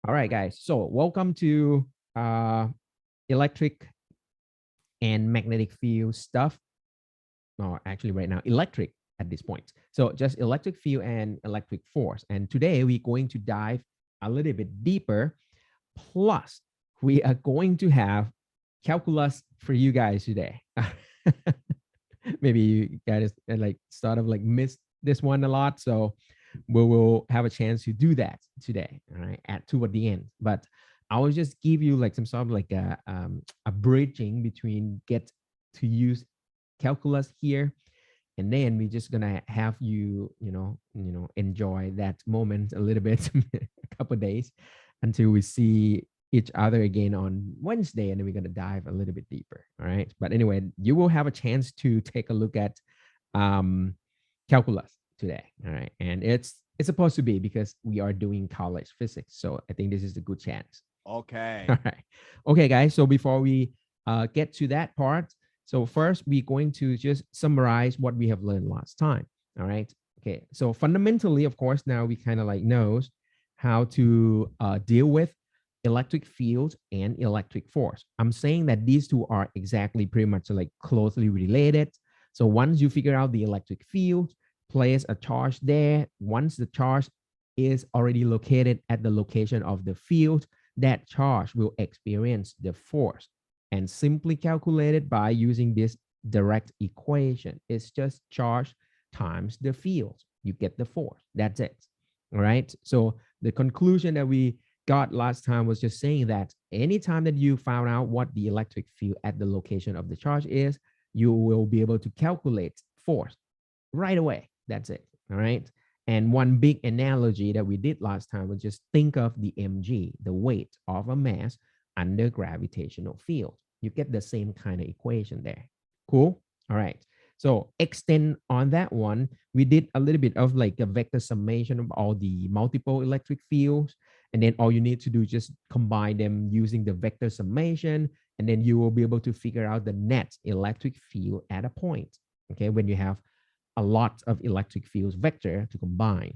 All right, guys. So welcome to electric and magnetic field stuff. No, actually, right now, electric at this point. So just electric field and electric force. And today we're going to dive a little bit deeper. Plus, we are going to have calculus for you guys today. Maybe you guys like sort of like missed this one a lot. So we will have a chance to do that today, all right, at toward the end. But I will just give you like some sort of like a bridging between get to use calculus here, and then we're just gonna have you enjoy that moment a little bit, a couple of days until we see each other again on Wednesday, and then we're gonna dive a little bit deeper. All right. But anyway, you will have a chance to take a look at um, calculus today. All right. And it's supposed to be because we are doing college physics. So I think this is a good chance. Okay. All right. Okay, guys. So before we get to that part, so first we're going to just summarize what we have learned last time. All right. Okay. So fundamentally, of course, now we kind of like knows how to deal with electric field and electric force. I'm saying that these two are exactly pretty much like closely related. So once you figure out the electric field, place a charge there. Once the charge is already located at the location of the field, that charge will experience the force, and simply calculate it by using this direct equation. It's just charge times the field. You get the force. That's it. All right. So the conclusion that we got last time was just saying that anytime that you found out what the electric field at the location of the charge is, you will be able to calculate force right away. That's it. All right. And one big analogy that we did last time was just think of the mg, the weight of a mass under gravitational field. You get the same kind of equation there. Cool. All right. So extend on that one, we did a little bit of like a vector summation of all the multiple electric fields. And then all you need to do is just combine them using the vector summation. And then you will be able to figure out the net electric field at a point. Okay. When you have a lot of electric fields vector to combine.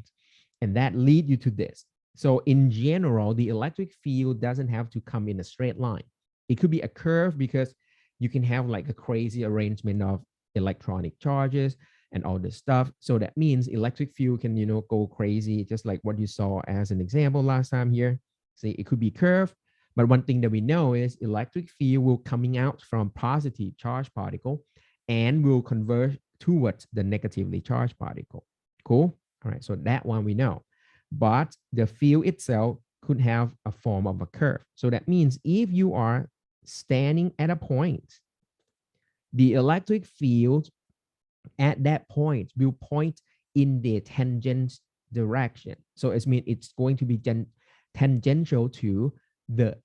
And that lead you to this. So in general, the electric field doesn't have to come in a straight line. It could be a curve because you can have like a crazy arrangement of electronic charges and all this stuff. So that means electric field can, go crazy, just like what you saw as an example last time here. See, it could be curved, but one thing that we know is electric field will coming out from positive charge particle and will converge towards the negatively charged particle. Cool. All right. So that one we know, but the field itself could have a form of a curve. So that means if you are standing at a point, the electric field at that point will point in the tangent direction. So it means it's going to be tangential to the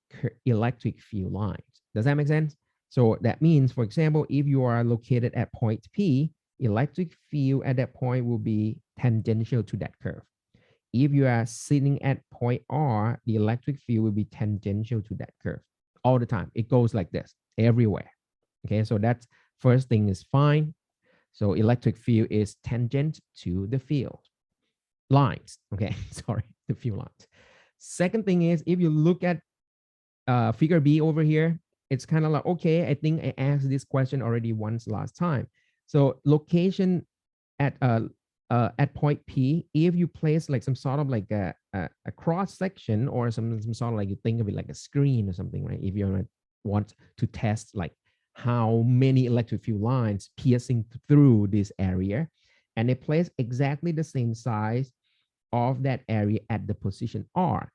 electric field lines. Does that make sense? So that means, for example, if you are located at point P, electric field at that point will be tangential to that curve. If you are sitting at point R, the electric field will be tangential to that curve all the time. It goes like this everywhere. Okay, so that's first thing is fine. So electric field is tangent to the field lines. Okay, sorry, the field lines. Second thing is, if you look at figure B over here, it's kind of like, okay, I think I asked this question already once last time. So location at point P, if you place like some sort of like a cross section or some sort of like, you think of it like a screen or something, right? If you want to test like how many electric field lines piercing through this area, and they place exactly the same size of that area at the position R.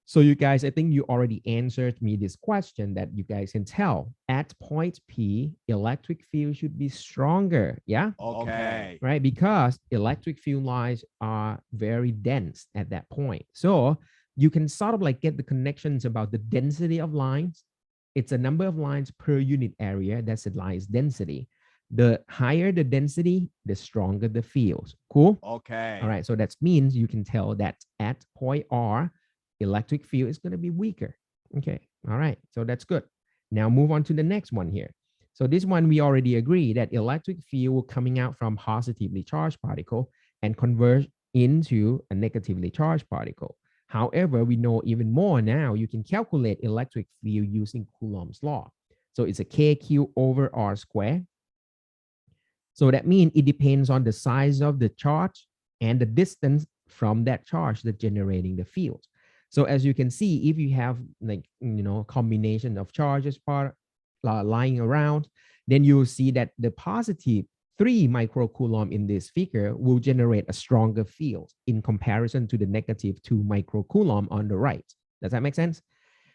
So you guys, I think you already answered me this question that you guys can tell at point P, electric field should be stronger. Yeah. Okay. Right. Because electric field lines are very dense at that point. So you can sort of like get the connections about the density of lines. It's a number of lines per unit area. That's the line's density. The higher the density, the stronger the field. Cool. Okay. All right. So that means you can tell that at point R, electric field is going to be weaker. Okay. All right. So that's good. Now move on to the next one here. So this one, we already agree that electric field coming out from positively charged particle and convert into a negatively charged particle. However, we know even more now. You can calculate electric field using Coulomb's law. So it's a KQ over R squared. So that means it depends on the size of the charge and the distance from that charge that's generating the field. So as you can see, if you have like, a combination of charges lying around, then you'll see that the positive 3 microcoulomb in this figure will generate a stronger field in comparison to the negative 2 microcoulomb on the right. Does that make sense?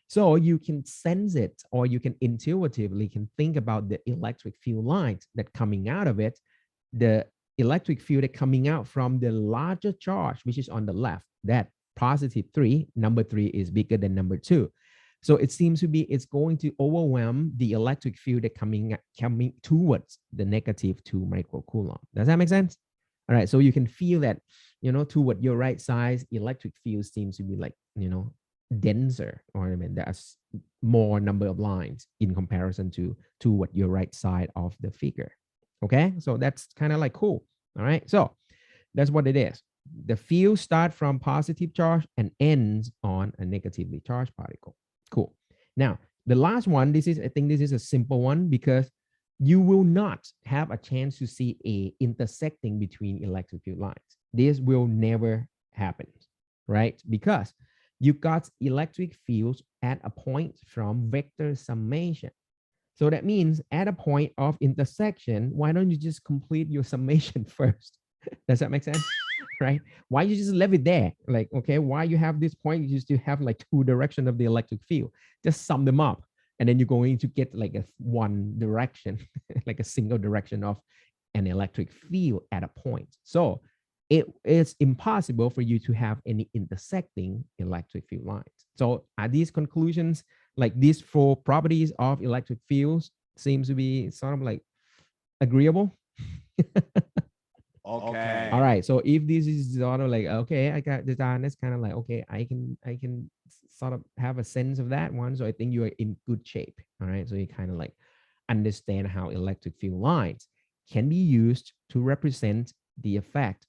So you can sense it, or you can intuitively can think about the electric field lines that coming out of it, the electric field that coming out from the larger charge, which is on the left, that positive 3, number 3 is bigger than number 2. So it seems to be it's going to overwhelm the electric field that coming towards the negative 2 microcoulomb. Does that make sense? All right, so you can feel that, toward your right side, electric field seems to be like, denser, or I mean, there's more number of lines in comparison to what your right side of the figure. Okay, so that's kind of like cool. All right, so that's what it is. The field starts from positive charge and ends on a negatively charged particle. Cool. Now, the last one, I think this is a simple one because you will not have a chance to see a intersecting between electric field lines. This will never happen, right? Because you got electric fields at a point from vector summation. So that means at a point of intersection, why don't you just complete your summation first? Does that make sense? Right? Why you just leave it there? Like, okay, why you have this point? You still have like 2 direction of the electric field. Just sum them up. And then you're going to get like a one direction, like a single direction of an electric field at a point. So it is impossible for you to have any intersecting electric field lines. So are these conclusions, like these 4 properties of electric fields, seems to be sort of like agreeable? Okay. All right. So if this is sort of like, okay, I got the done, it's kind of like, okay, I can sort of have a sense of that one. So I think you are in good shape. All right. So you kind of like understand how electric field lines can be used to represent the effect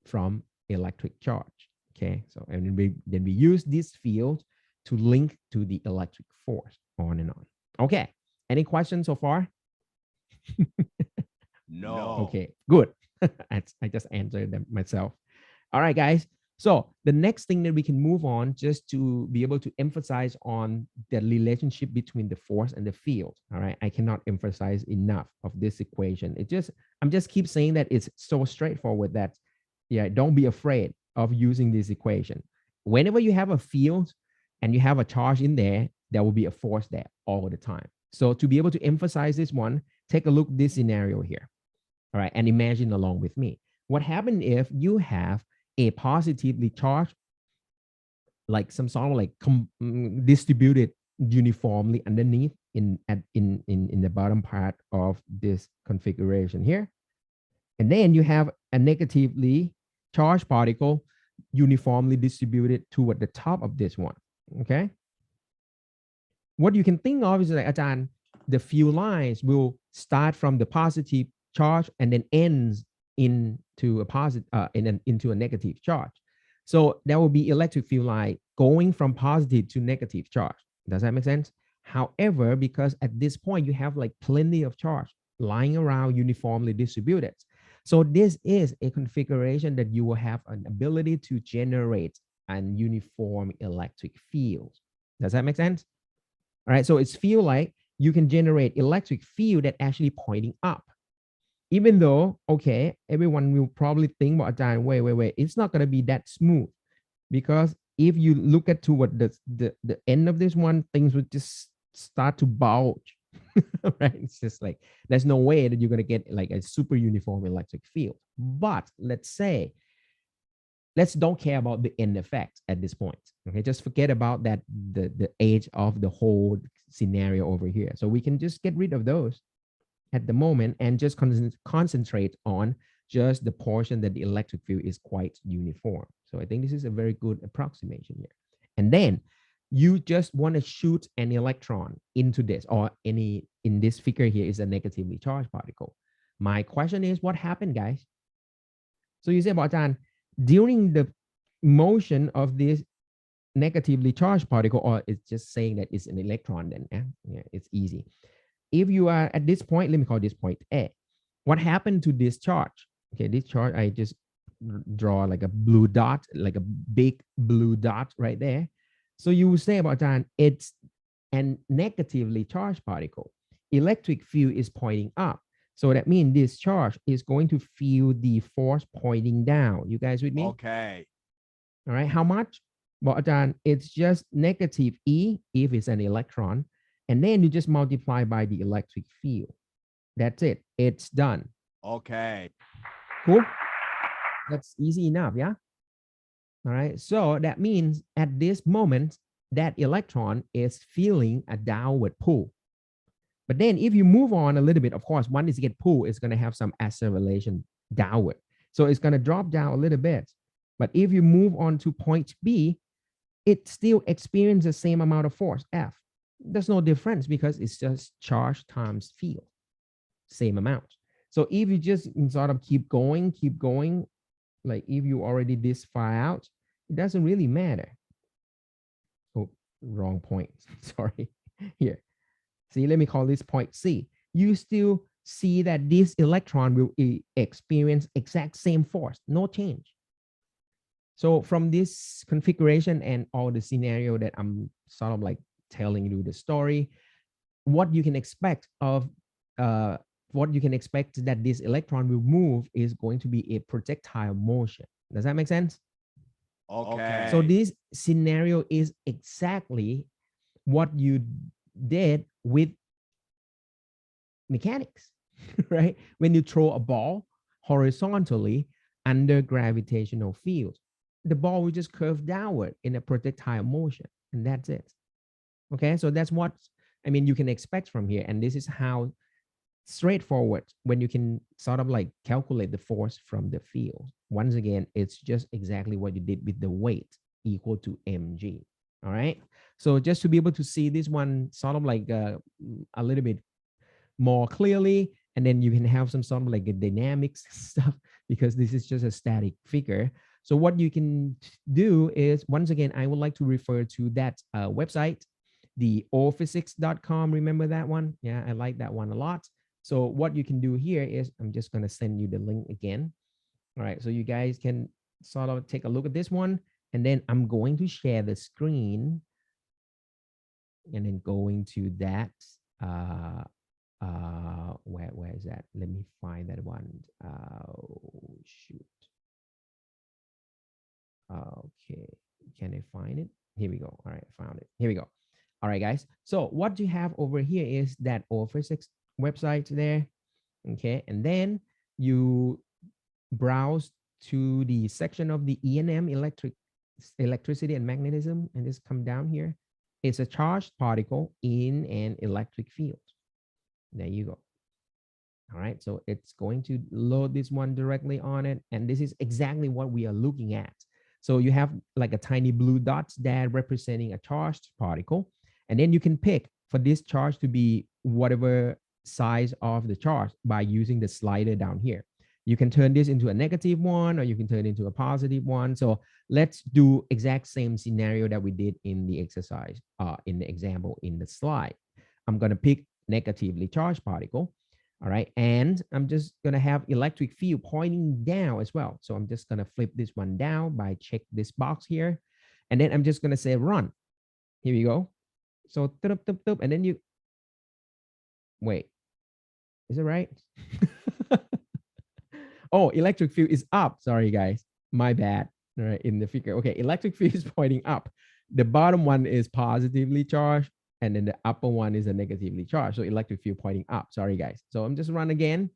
from electric charge. Okay. So and then we use this field to link to the electric force, on and on. Okay. Any questions so far? No. Okay, good. I just answered them myself. All right, guys. So the next thing that we can move on, just to be able to emphasize on the relationship between the force and the field. All right, I cannot emphasize enough of this equation. I'm just keep saying that it's so straightforward that, yeah, don't be afraid of using this equation. Whenever you have a field and you have a charge in there, there will be a force there all the time. So to be able to emphasize this one, take a look at this scenario here. All right, and imagine along with me. What happens if you have a positively charged, like some sort of like distributed uniformly underneath in the bottom part of this configuration here, and then you have a negatively charged particle uniformly distributed toward the top of this one. Okay. What you can think of is like, Ajahn, the field lines will start from the positive charge and then ends into a positive into a negative charge. So there will be electric field line going from positive to negative charge. Does that make sense? However, because at this point you have like plenty of charge lying around uniformly distributed. So this is a configuration that you will have an ability to generate an uniform electric field. Does that make sense? All right, so it's feel like you can generate electric field that actually pointing up. Even though, okay, everyone will probably think, well, Ajahn, wait, it's not going to be that smooth, because if you look at toward the end of this one, things would just start to bulge, right? It's just like, there's no way that you're going to get like a super uniform electric field. But let's don't care about the end effect at this point. Okay, just forget about that, the age of the whole scenario over here. So we can just get rid of those at the moment and just concentrate on just the portion that the electric field is quite uniform. So I think this is a very good approximation here. And then you just want to shoot an electron into this, or in this figure here is a negatively charged particle. My question is, what happened, guys? So you say, Ajahn, during the motion of this negatively charged particle, or it's just saying that it's an electron, then yeah, it's easy. If you are at this point, let me call this point A. What happened to this charge? Okay, this charge, I just draw like a blue dot, like a big blue dot right there. So you will say about that, it's a negatively charged particle. Electric field is pointing up. So that means this charge is going to feel the force pointing down. You guys with me? Okay. All right, how much? Well, then it's just negative E if it's an electron, and then you just multiply by the electric field. That's it. It's done. Okay. Cool. That's easy enough, yeah? All right, so that means at this moment, that electron is feeling a downward pull. But then if you move on a little bit, of course, once it gets pulled, it's going to have some acceleration downward. So it's going to drop down a little bit. But if you move on to point B, it still experiences the same amount of force, F. There's no difference because it's just charge times field, same amount. So if you just sort of keep going, like if you already this far out, it doesn't really matter. Oh, wrong point. Sorry. Here. See, let me call this point C. You still see that this electron will experience exact same force, no change. So from this configuration and all the scenario that I'm sort of like telling you the story, what you can expect of what you can expect that this electron will move is going to be a projectile motion. Does that make sense? Okay. So this scenario is exactly what you did with mechanics, right? When you throw a ball horizontally under gravitational field, the ball will just curve downward in a projectile motion, and that's it. Okay, so that's what, I mean, you can expect from here. And this is how straightforward when you can sort of like calculate the force from the field. Once again, it's just exactly what you did with the weight equal to mg. All right, so just to be able to see this one sort of like a little bit more clearly, and then you can have some sort of like a dynamics stuff, because this is just a static figure. So what you can do is, once again, I would like to refer to that website, the allphysics.com. Remember that one? Yeah, I like that one a lot. So what you can do here is, I'm just going to send you the link again. All right, so you guys can sort of take a look at this one, and then I'm going to share the screen, and then going to that where is that? Let me find that one. Oh shoot. Okay, can I find it? Here we go. All right, found it. Here we go. All right, guys. So what you have over here is that all-physics website there. Okay, and then you browse to the section of the E&M, electricity and magnetism, and just come down here. It's a charged particle in an electric field. There you go. All right, so it's going to load this one directly on it, and this is exactly what we are looking at. So you have like a tiny blue dots there representing a charged particle, and then you can pick for this charge to be whatever size of the charge by using the slider down here. You can turn this into a negative one, or you can turn it into a positive one. So let's do exact same scenario that we did in the exercise, in the example in the slide. I'm going to pick negatively charged particle. All right, and I'm just going to have electric field pointing down as well. So I'm just going to flip this one down by check this box here, and then I'm just going to say run. Here we go. So and then you wait, is it right? Oh, electric field is up. Sorry guys, my bad. All right, in the figure. Okay, electric field is pointing up. The bottom one is positively charged, and then the upper one is a negatively charged. So electric field pointing up. Sorry guys. So I'm just run again,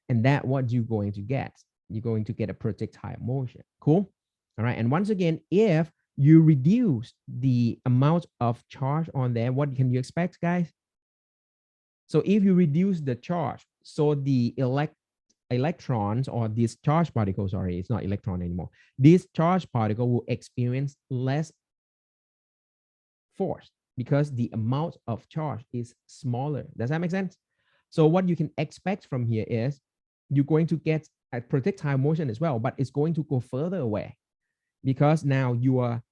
and that what you're going to get. You're going to get a projectile motion. Cool. All right. And once again, if you reduce the amount of charge on there, what can you expect, guys? So if you reduce the charge, so the electrons, or this charged particle, sorry, it's not electron anymore. This charged particle will experience less force because the amount of charge is smaller. Does that make sense? So what you can expect from here is you're going to get a projectile motion as well, but it's going to go further away because now you are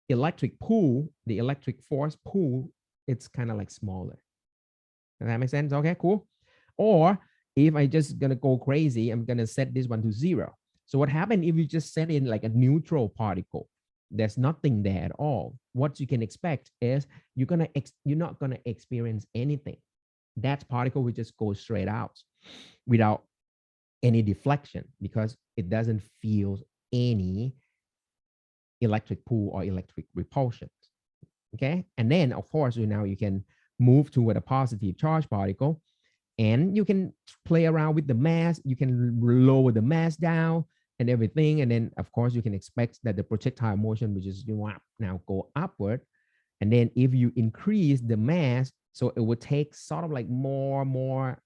electric pool, the electric force pool, it's kind of like smaller. Does that make sense? Okay, cool. Or if I just gonna go crazy, I'm gonna set this one to 0. So what happened if you just set in like a neutral particle? There's nothing there at all. What you can expect is you're not gonna experience anything. That particle will just go straight out without any deflection because it doesn't feel any electric pull or electric repulsion. Okay, and then of course now you can move toward a positive charge particle, and you can play around with the mass. You can lower the mass down and everything, and then of course you can expect that the projectile motion will just now go upward. And then if you increase the mass, so it would take sort of like more,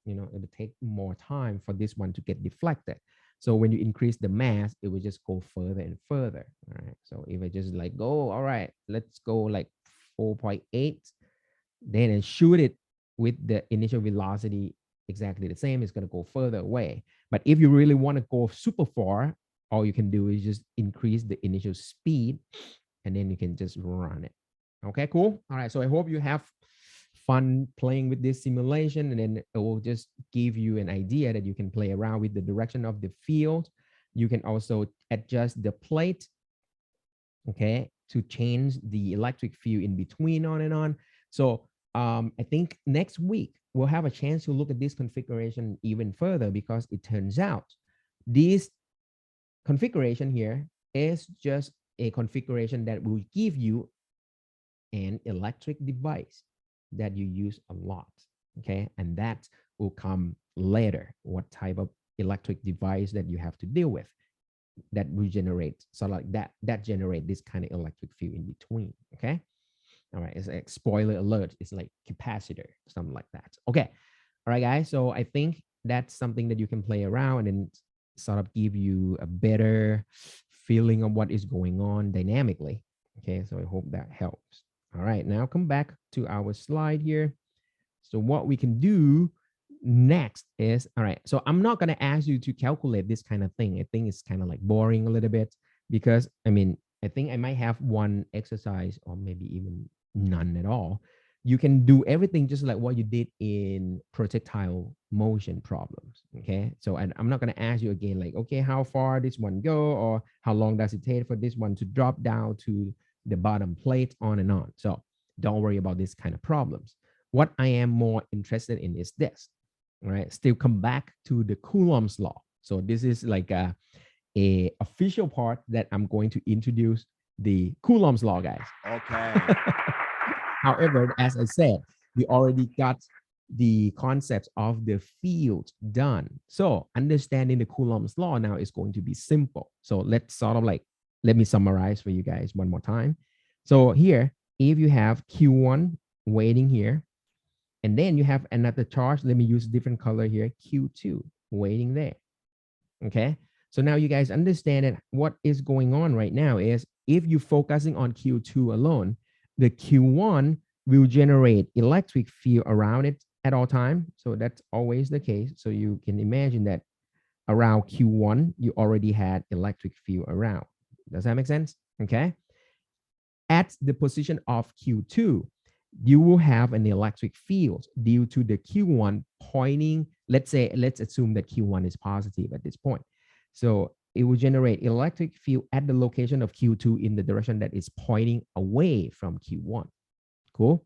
it would take more time for this one to get deflected. So when you increase the mass, it will just go further and further. All right. So if I just like go, all right, let's go like 4.8, then and shoot it with the initial velocity exactly the same, it's going to go further away. But if you really want to go super far, all you can do is just increase the initial speed, and then you can just run it. Okay, cool. All right. So I hope you have fun playing with this simulation, and then it will just give you an idea that you can play around with the direction of the field. You can also adjust the plate, okay, to change the electric field in between, on and on. So I think next week we'll have a chance to look at this configuration even further, because it turns out this configuration here is just a configuration that will give you an electric device that you use a lot, okay? And that will come later, what type of electric device that you have to deal with that will generate, so like that generate this kind of electric field in between, okay? All right, it's like spoiler alert, it's like capacitor, something like that. Okay, all right, guys, so I think that's something that you can play around and sort of give you a better feeling of what is going on dynamically, okay? So I hope that helps. All right, now come back to our slide here. So what we can do next is, all right, so I'm not going to ask you to calculate this kind of thing. I think it's kind of like boring a little bit, because I mean, I think I might have one exercise or maybe even none at all. You can do everything just like what you did in projectile motion problems, okay? So I'm not going to ask you again, like, okay, how far this one go, or how long does it take for this one to drop down to the bottom plate, on and on. So don't worry about this kind of problems. What I am more interested in is this, all right? Still come back to the Coulomb's law. So this is like a official part that I'm going to introduce the Coulomb's law, guys. Okay. However, as I said, we already got the concepts of the field done. So understanding the Coulomb's law now is going to be simple. So let's sort of like, let me summarize for you guys one more time. So here, if you have Q1 waiting here, and then you have another charge, let me use different color here, Q2 waiting there, okay? So now you guys understand that what is going on right now is, if you're focusing on Q2 alone, the Q1 will generate electric field around it at all time. So that's always the case. So you can imagine that around Q1, you already had electric field around. Does that make sense? Okay. At the position of Q2, you will have an electric field due to the Q1 pointing. Let's assume that Q1 is positive at this point. So it will generate electric field at the location of Q2 in the direction that is pointing away from Q1. Cool.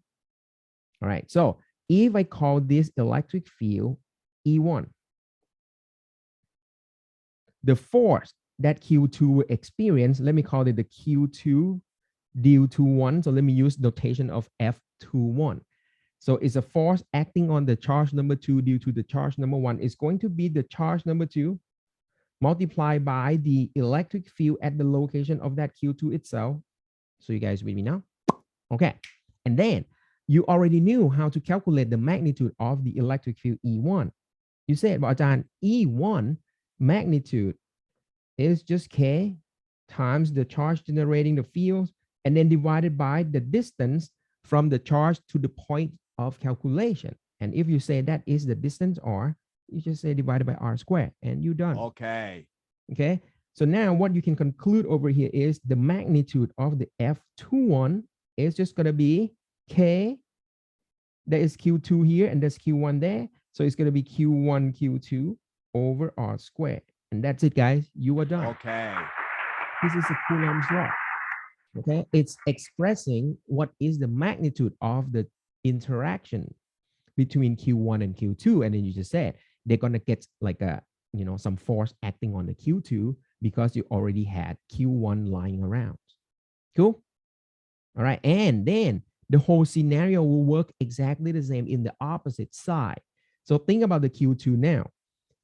All right. So if I call this electric field E1, the force that Q2 will experience, let me call it the Q2 due to 1. So let me use notation of F21. So it's a force acting on the charge number 2 due to the charge number 1. Is going to be the charge number 2 multiplied by the electric field at the location of that Q2 itself. So you guys with me now? Okay. And then you already knew how to calculate the magnitude of the electric field E1. You said, well, Ajahn, E1 magnitude is just K times the charge generating the fields, and then divided by the distance from the charge to the point of calculation. And if you say that is the distance R, you just say divided by R squared, and you're done. Okay. Okay. So now what you can conclude over here is the magnitude of the F21 is just going to be K. There is Q2 here and there's Q1 there. So it's going to be Q1, Q2 over R squared. And that's it, guys. You are done. Okay. This is the Coulomb's law. Okay. It's expressing what is the magnitude of the interaction between Q1 and Q2. And then you just said they're going to get like a, some force acting on the Q2 because you already had Q1 lying around. Cool. All right. And then the whole scenario will work exactly the same in the opposite side. So think about the Q2 now.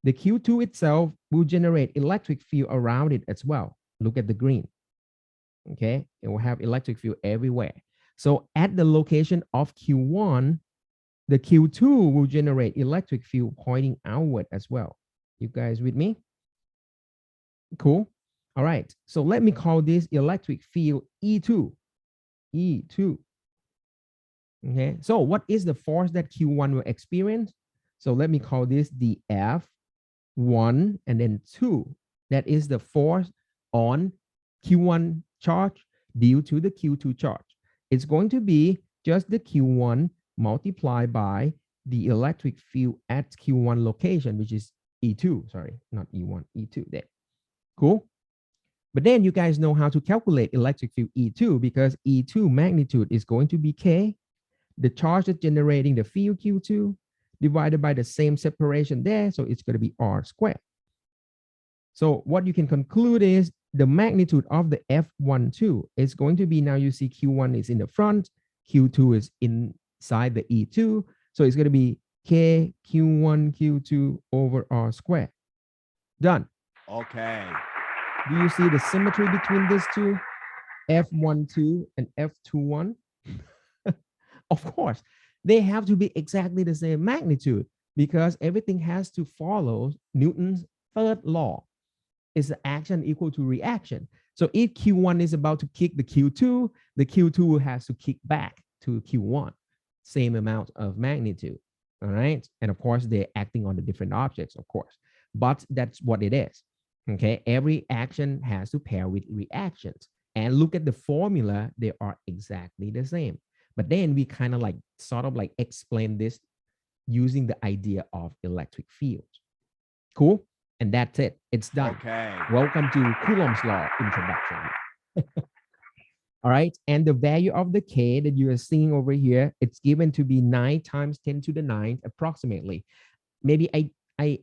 The Q2 itself will generate electric field around it as well. Look at the green. Okay. It will have electric field everywhere. So at the location of Q1, the Q2 will generate electric field pointing outward as well. You guys with me? Cool. All right. So let me call this electric field E2. E2. Okay. So what is the force that Q1 will experience? So let me call this the F1 and then 2. That is the force on Q1 charge due to the Q2 charge. It's going to be just the Q1 multiplied by the electric field at Q1 location, which is E2. Sorry, not E1, E2 there. Cool. But then you guys know how to calculate electric field E2 because E2 magnitude is going to be K, the charge that's generating the field Q2 divided by the same separation there. So it's going to be R squared. So what you can conclude is the magnitude of the F12 is going to be, now you see Q1 is in the front, Q2 is inside the E2. So it's going to be K Q1 Q2 over R squared. Done. Okay. Do you see the symmetry between these two? F12 and F21? Of course, they have to be exactly the same magnitude because everything has to follow Newton's third law. Is the action equal to reaction? So if Q1 is about to kick the Q2 will have to kick back to Q1. Same amount of magnitude. All right. And of course, they're acting on the different objects, of course, but that's what it is. Okay. Every action has to pair with reactions. And look at the formula, they are exactly the same. But then we kind of like sort of like explain this using the idea of electric fields. Cool. And that's it. It's done. Okay. Welcome to Coulomb's law introduction. All right. And the value of the K that you are seeing over here, it's given to be 9 times 10 to the 9 approximately. Maybe I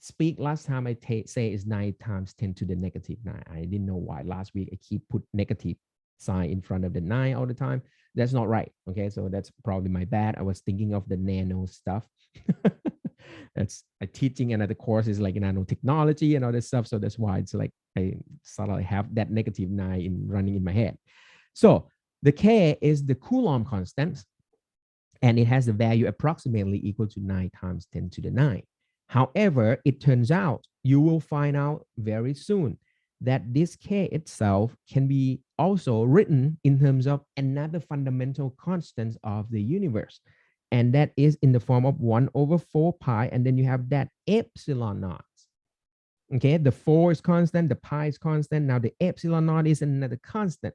speak last time I say is 9 times 10 to the negative 9. I didn't know why last week I keep put negative sign in front of the 9 all the time. That's not right. Okay. So that's probably my bad. I was thinking of the nano stuff. That's teaching another course is like nanotechnology and all this stuff. So that's why it's like I sort of have that negative 9 running in my head. So the K is the Coulomb constant, and it has the value approximately equal to 9 times 10 to the 9. However, it turns out you will find out very soon that this K itself can be also written in terms of another fundamental constant of the universe. And that is in the form of 1 over 4 pi. And then you have that epsilon naught. Okay, the 4 is constant, the pi is constant. Now the epsilon naught is another constant.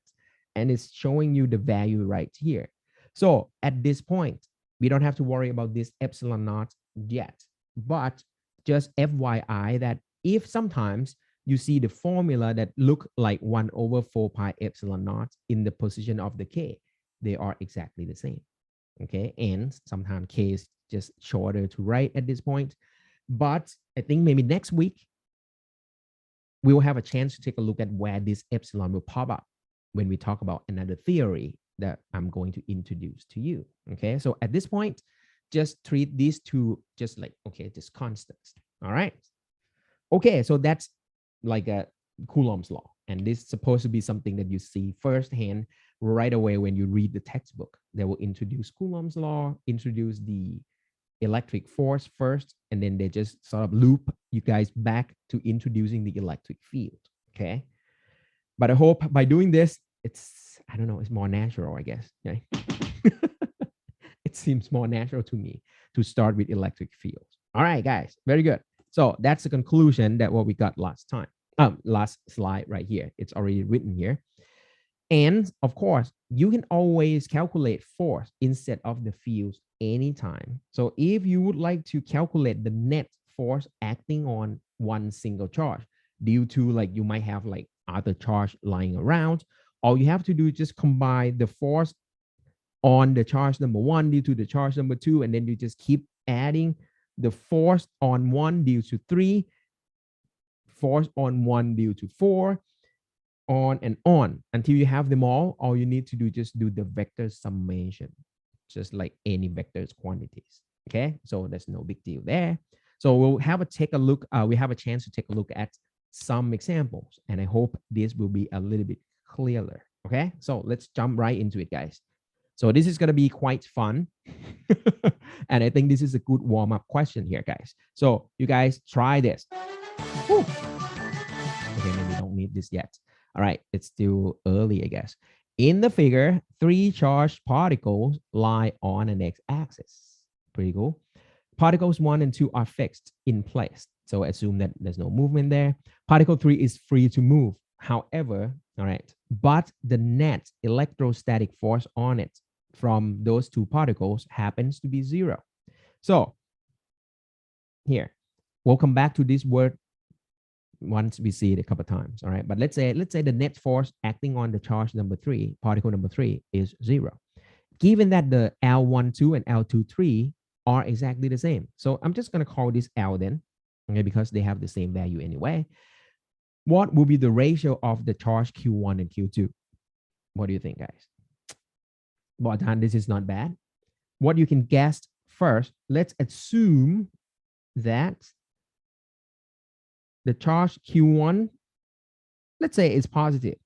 And it's showing you the value right here. So at this point, we don't have to worry about this epsilon naught yet. But just FYI that if sometimes you see the formula that look like 1 over 4 pi epsilon naught in the position of the K, they are exactly the same. Okay, and sometimes K is just shorter to write at this point. But I think maybe next week, we will have a chance to take a look at where this epsilon will pop up when we talk about another theory that I'm going to introduce to you. Okay, so at this point, just treat these two just like, okay, just constants. All right. Okay, so that's like a Coulomb's law. And this is supposed to be something that you see firsthand right away when you read the textbook. They will introduce Coulomb's law, introduce the electric force first, and then they just sort of loop you guys back to introducing the electric field. Okay. But I hope by doing this, it's, I don't know, it's more natural, I guess. Okay? It seems more natural to me to start with electric fields. All right, guys, very good. So that's the conclusion that what we got last time. Last slide right here. It's already written here. And of course, you can always calculate force instead of the fields anytime. So if you would like to calculate the net force acting on one single charge due to like you might have like other charge lying around, all you have to do is just combine the force on the charge number one due to the charge number two, and then you just keep adding the force on one due to three, force on one due to four, on and on until you have them all. All you need to do just do the vector summation, just like any vectors quantities. Okay, so there's no big deal there. So we'll have a take a look. We have a chance to take a look at some examples, and I hope this will be a little bit clearer. Okay, so let's jump right into it, guys. So this is going to be quite fun. And I think this is a good warm-up question here, guys. So you guys try this. Whew. Okay, maybe don't need this yet. All right, it's still early, I guess. In the figure, three charged particles lie on an x-axis. Pretty cool. Particles 1 and 2 are fixed in place. So assume that there's no movement there. Particle 3 is free to move. However, all right, but the net electrostatic force on it from those two particles happens to be 0. So here, we'll come back to this word once we see it a couple of times. All right, but let's say the net force acting on the charge number 3, particle number 3, is 0. Given that the L12 and L23 are exactly the same, so I'm just going to call this L then, okay, because they have the same value anyway. What will be the ratio of the charge Q1 and Q2? What do you think, guys? Well done. This is not bad. What you can guess first, let's assume that the charge Q1, let's say, is positive.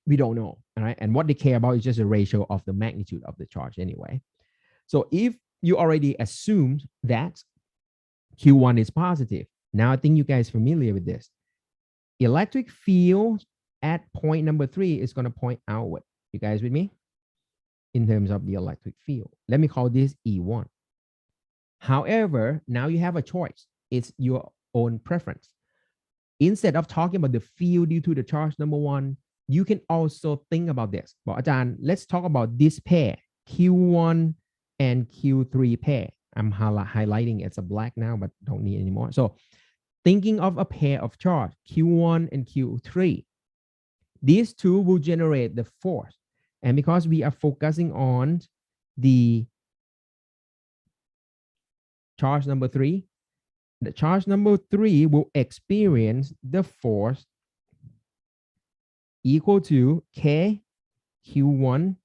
We don't know, all right? And what they care about is just a ratio of the magnitude of the charge anyway. So if you already assumed that Q1 is positive, now I think you guys are familiar with this. Electric field at point number 3 is going to point outward. You guys with me? In terms of the electric field. Let me call this E1. However, now you have a choice. It's your own preference. Instead of talking about the field due to the charge number 1, you can also think about this. But Ajahn, let's talk about this pair, Q1 and Q3 pair. I'm highlighting it's a black now, but don't need anymore. So thinking of a pair of charge, Q1 and Q3, these two will generate the force. And because we are focusing on the charge number 3, the charge number 3 will experience the force equal to K Q1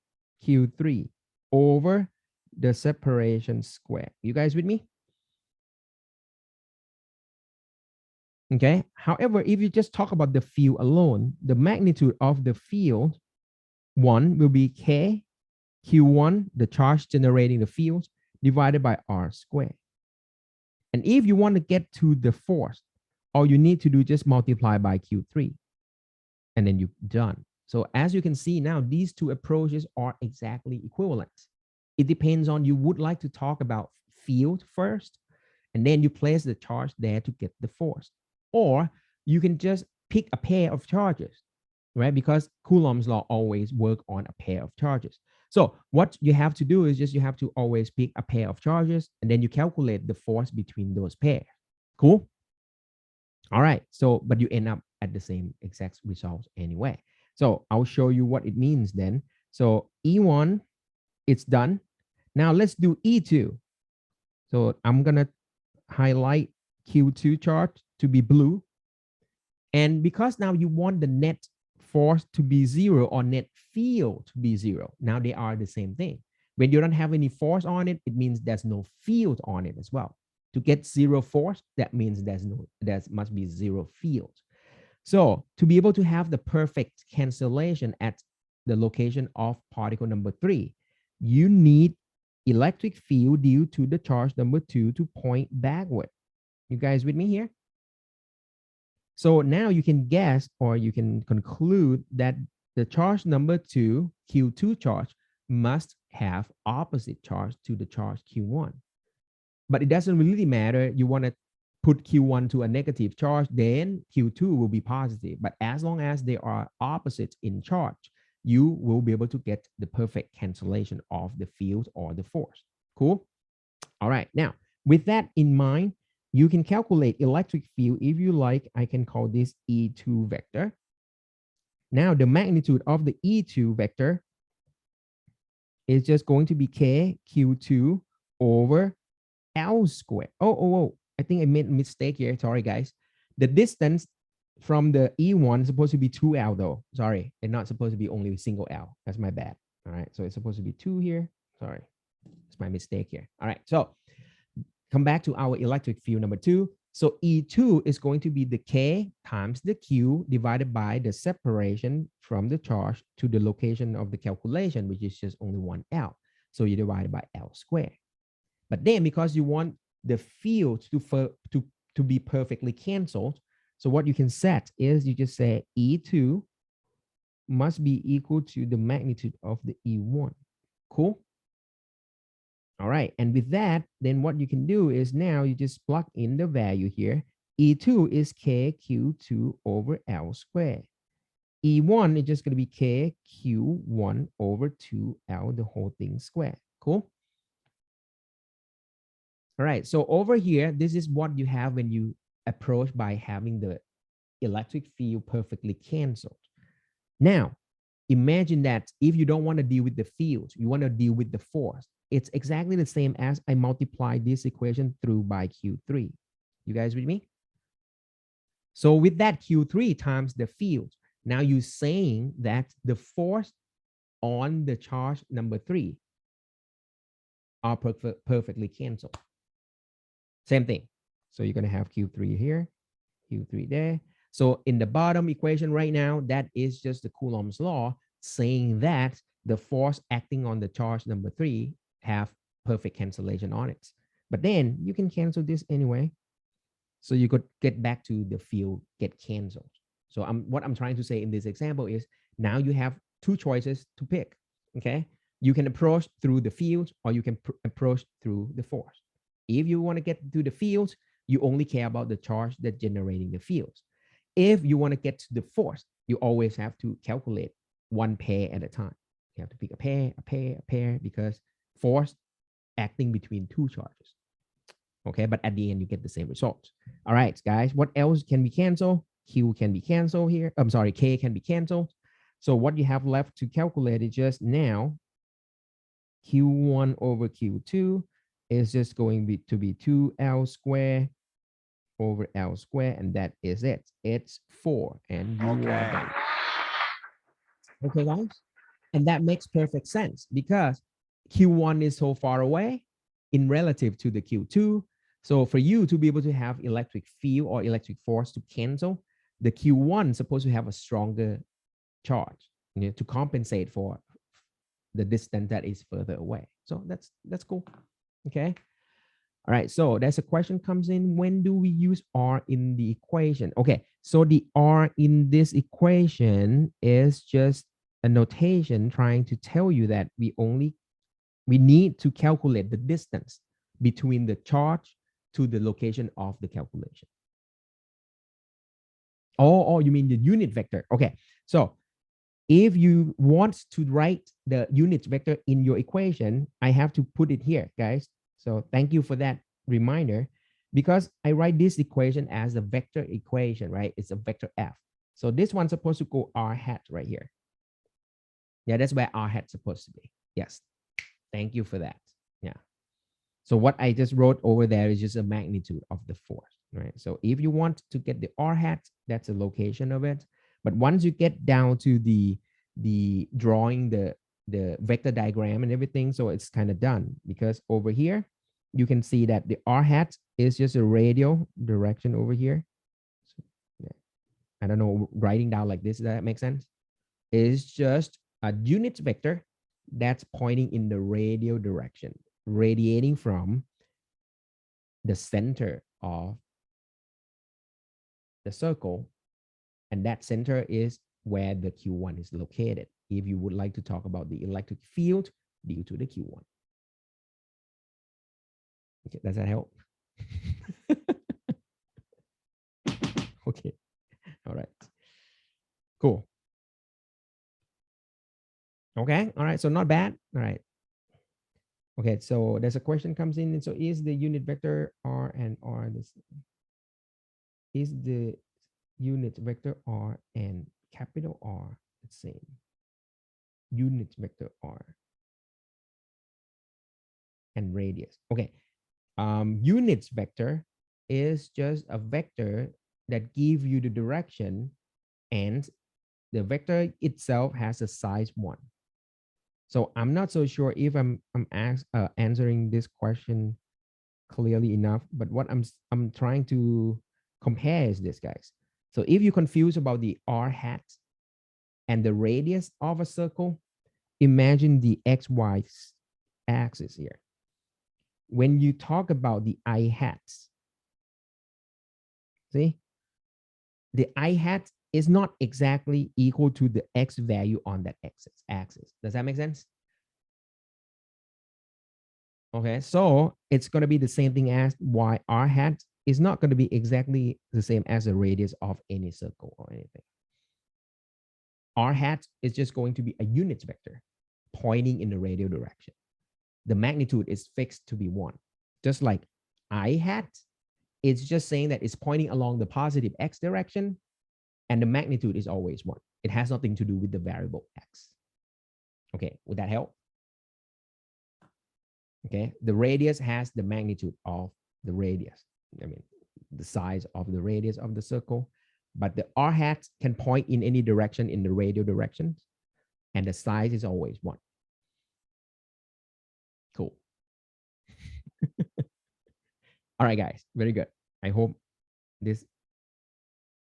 Q3 over the separation square. You guys with me? Okay. However, if you just talk about the field alone, the magnitude of the field 1 will be K Q1, the charge generating the field, divided by R squared. And if you want to get to the force, all you need to do is just multiply by Q3, and then you're done. So as you can see now, these two approaches are exactly equivalent. It depends on you would like to talk about field first, and then you place the charge there to get the force. Or you can just pick a pair of charges, right? Because Coulomb's law always work on a pair of charges. So what you have to do is just you have to always pick a pair of charges, and then you calculate the force between those pairs. Cool? All right. So, but you end up at the same exact results anyway. So I'll show you what it means then. So E1, it's done. Now let's do E2. So I'm going to highlight Q2 charge to be blue. And because now you want the net force to be 0 or net field to be 0, now they are the same thing. When you don't have any force on it, it means there's no field on it as well. To get 0 force, that means there must be 0 field. So to be able to have the perfect cancellation at the location of particle number 3, you need electric field due to the charge number 2 to point backward. You guys with me here? So now you can guess, or you can conclude that the charge number 2, Q2 charge, must have opposite charge to the charge Q1. But it doesn't really matter. You want to put Q1 to a negative charge, then Q2 will be positive. But as long as they are opposites in charge, you will be able to get the perfect cancellation of the field or the force. Cool? All right. Now, with that in mind, you can calculate electric field. If you like, I can call this E2 vector. Now, the magnitude of the E2 vector is just going to be K Q2 over L squared. Oh, I think I made a mistake here. Sorry, guys. The distance from the E1 is supposed to be 2L though. Sorry, it's not supposed to be only a single L. That's my bad. All right, so it's supposed to be 2 here. Sorry, it's my mistake here. All right, so come back to our electric field number 2. So E2 is going to be the K times the Q divided by the separation from the charge to the location of the calculation, which is just only 1L. So you divide it by L squared. But then because you want the field to be perfectly canceled, so what you can set is you just say E2 must be equal to the magnitude of the E1. Cool? All right, and with that, then what you can do is now you just plug in the value here. E2 is KQ2 over L squared. E1 is just going to be KQ1 over 2L, the whole thing squared. Cool? All right, so over here, this is what you have when you approach by having the electric field perfectly canceled. Now, imagine that if you don't want to deal with the field, you want to deal with the force. It's exactly the same as I multiply this equation through by Q3. You guys with me? So with that Q3 times the field, now you're saying that the force on the charge number 3 are perfectly canceled. Same thing. So you're going to have Q3 here, Q3 there. So in the bottom equation right now, that is just the Coulomb's law saying that the force acting on the charge number 3 have perfect cancellation on it. But then you can cancel this anyway. So you could get back to the field get canceled. So what I'm trying to say in this example is now you have 2 choices to pick. Okay. You can approach through the field or you can approach through the force. If you want to get to the field, you only care about the charge that's generating the field. If you want to get to the force, you always have to calculate one pair at a time. You have to pick a pair, because force acting between 2 charges. Okay, but at the end, you get the same result. All right, guys, what else can we cancel? Q can be canceled here. I'm sorry, K can be canceled. So what you have left to calculate is just now Q1 over Q2 is just going to be 2L squared over L squared, and that is it. It's 4, and you are done. Okay, guys? And that makes perfect sense because Q1 is so far away in relative to the Q2. So for you to be able to have electric field or electric force to cancel, the Q1 is supposed to have a stronger charge, you know, to compensate for the distance that is further away. So that's cool. Okay. All right. So there's a question comes in. When do we use R in the equation? Okay. So the R in this equation is just a notation trying to tell you that we need to calculate the distance between the charge to the location of the calculation. Oh, you mean the unit vector? Okay. So if you want to write the unit vector in your equation, I have to put it here, guys. So thank you for that reminder, because I write this equation as a vector equation, right? It's a vector F. So this one's supposed to go R hat right here. Yeah, that's where R hat's supposed to be. Yes. Thank you for that. Yeah. So what I just wrote over there is just a magnitude of the force, right? So if you want to get the R hat, that's a location of it. But once you get down to the drawing the vector diagram and everything, so it's kind of done, because over here, you can see that the R hat is just a radial direction over here. So, yeah. I don't know, writing down like this, does that make sense? It's just a unit vector that's pointing in the radial direction, radiating from the center of the circle. And that center is where the Q1 is located, if you would like to talk about the electric field due to the Q1. Okay, does that help? Okay. All right. Cool. Okay. All right. So not bad. All right. Okay. So there's a question comes in. And so is the unit vector R and R this is the unit vector R and capital R the same? Unit vector R and radius. Okay. Units vector is just a vector that give you the direction, and the vector itself has a size 1. So I'm not so sure if I'm answering this question clearly enough, but what I'm trying to compare is this, guys. So if you're confused about the R hat and the radius of a circle, imagine the XY axis here. When you talk about the I hats, see, the I hat is not exactly equal to the X value on that axis. Does that make sense? Okay, so it's going to be the same thing as Y R hat is not going to be exactly the same as the radius of any circle or anything. R hat is just going to be a unit vector pointing in the radial direction. The magnitude is fixed to be 1. Just like I hat, it's just saying that it's pointing along the positive X direction, and the magnitude is always 1. It has nothing to do with the variable X. Okay, would that help? Okay, the radius has the magnitude of the radius. I mean, the size of the radius of the circle, but the R hat can point in any direction in the radial direction, and the size is always 1. Cool. All right, guys, very good. I hope this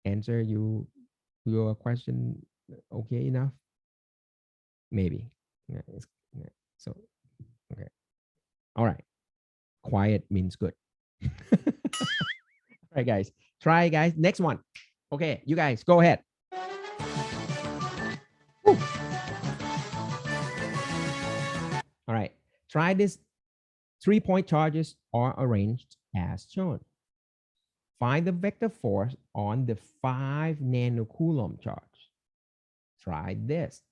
answer your question okay enough. Maybe. Yeah, yeah. So, okay. All right. Quiet means good. All right, guys. Try, guys. Next one. Okay, you guys, go ahead. Woo. All right. Try this. 3-point charges are arranged as shown. Find the vector force on the 5 nanocoulomb charge. Try this.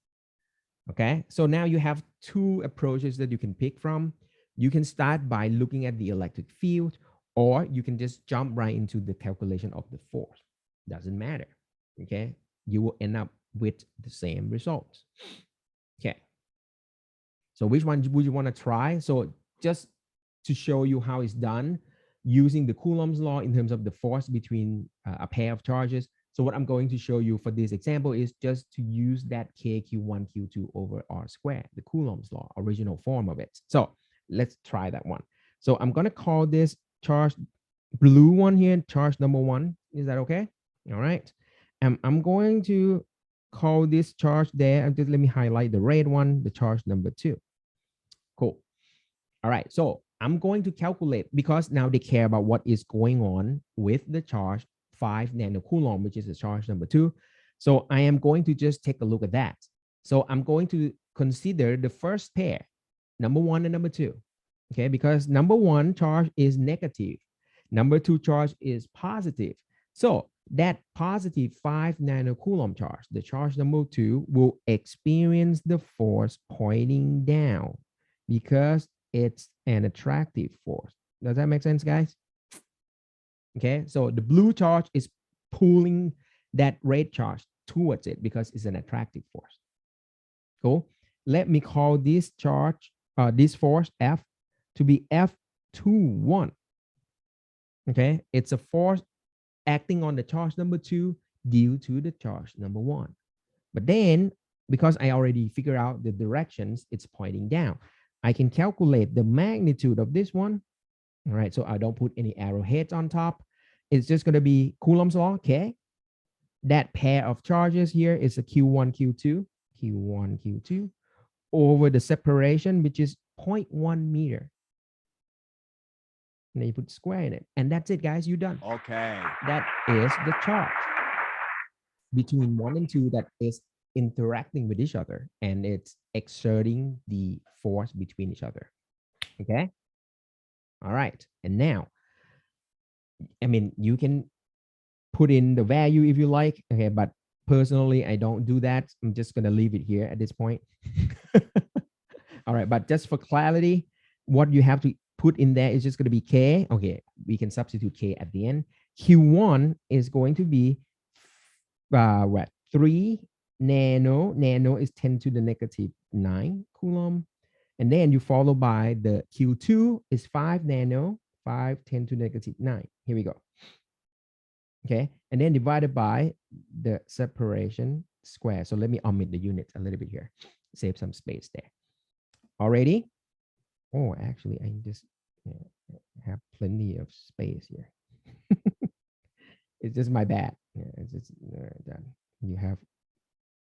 Okay, so now you have 2 approaches that you can pick from. You can start by looking at the electric field, or you can just jump right into the calculation of the force. Doesn't matter. Okay, you will end up with the same results. Okay, so which one would you want to try? So just to show you how it's done using the Coulomb's law in terms of the force between a pair of charges. So what I'm going to show you for this example is just to use that KQ1, Q2 over R squared, the Coulomb's law, original form of it. So let's try that one. So I'm going to call this charge blue one here, charge number 1. Is that okay? All right. I'm going to call this charge there. Just let me highlight the red one, the charge number 2. Cool. All right. So I'm going to calculate, because now they care about what is going on with the charge 5 nanocoulomb, which is the charge number 2. So I am going to just take a look at that. So I'm going to consider the first pair, number 1 and number 2. Okay, because number 1 charge is negative, number 2 charge is positive. So that positive 5 nanocoulomb charge, the charge number 2, will experience the force pointing down because it's an attractive force. Does that make sense, guys? Okay, so the blue charge is pulling that red charge towards it because it's an attractive force. Cool. Let me call this charge, this force F, to be F21. Okay, it's a force acting on the charge number 2 due to the charge number 1. But then, because I already figured out the directions, it's pointing down. I can calculate the magnitude of this one. All right, so I don't put any arrowheads on top. It's just going to be Coulomb's law, okay? That pair of charges here is a Q1, Q2, Q1, Q2, over the separation, which is 0.1 meter. And then you put square in it. And that's it, guys. You're done. Okay. That is the charge between 1 and 2 that is interacting with each other, and it's exerting the force between each other. Okay. All right. And now, I mean, you can put in the value if you like. Okay, but personally, I don't do that. I'm just gonna leave it here at this point. All right, but just for clarity, what you have to put in there is just gonna be K. Okay, we can substitute K at the end. Q1 is going to be what? 3 nano. Nano is 10 to the negative 9 Coulomb. And then you follow by the Q2 is 5 nano, 5, 10 to negative 9. Here we go. Okay, and then divided by the separation square. So let me omit the units a little bit here, save some space there. Already? Oh, actually, I just have plenty of space here. It's just my bad. Yeah, it's just that you have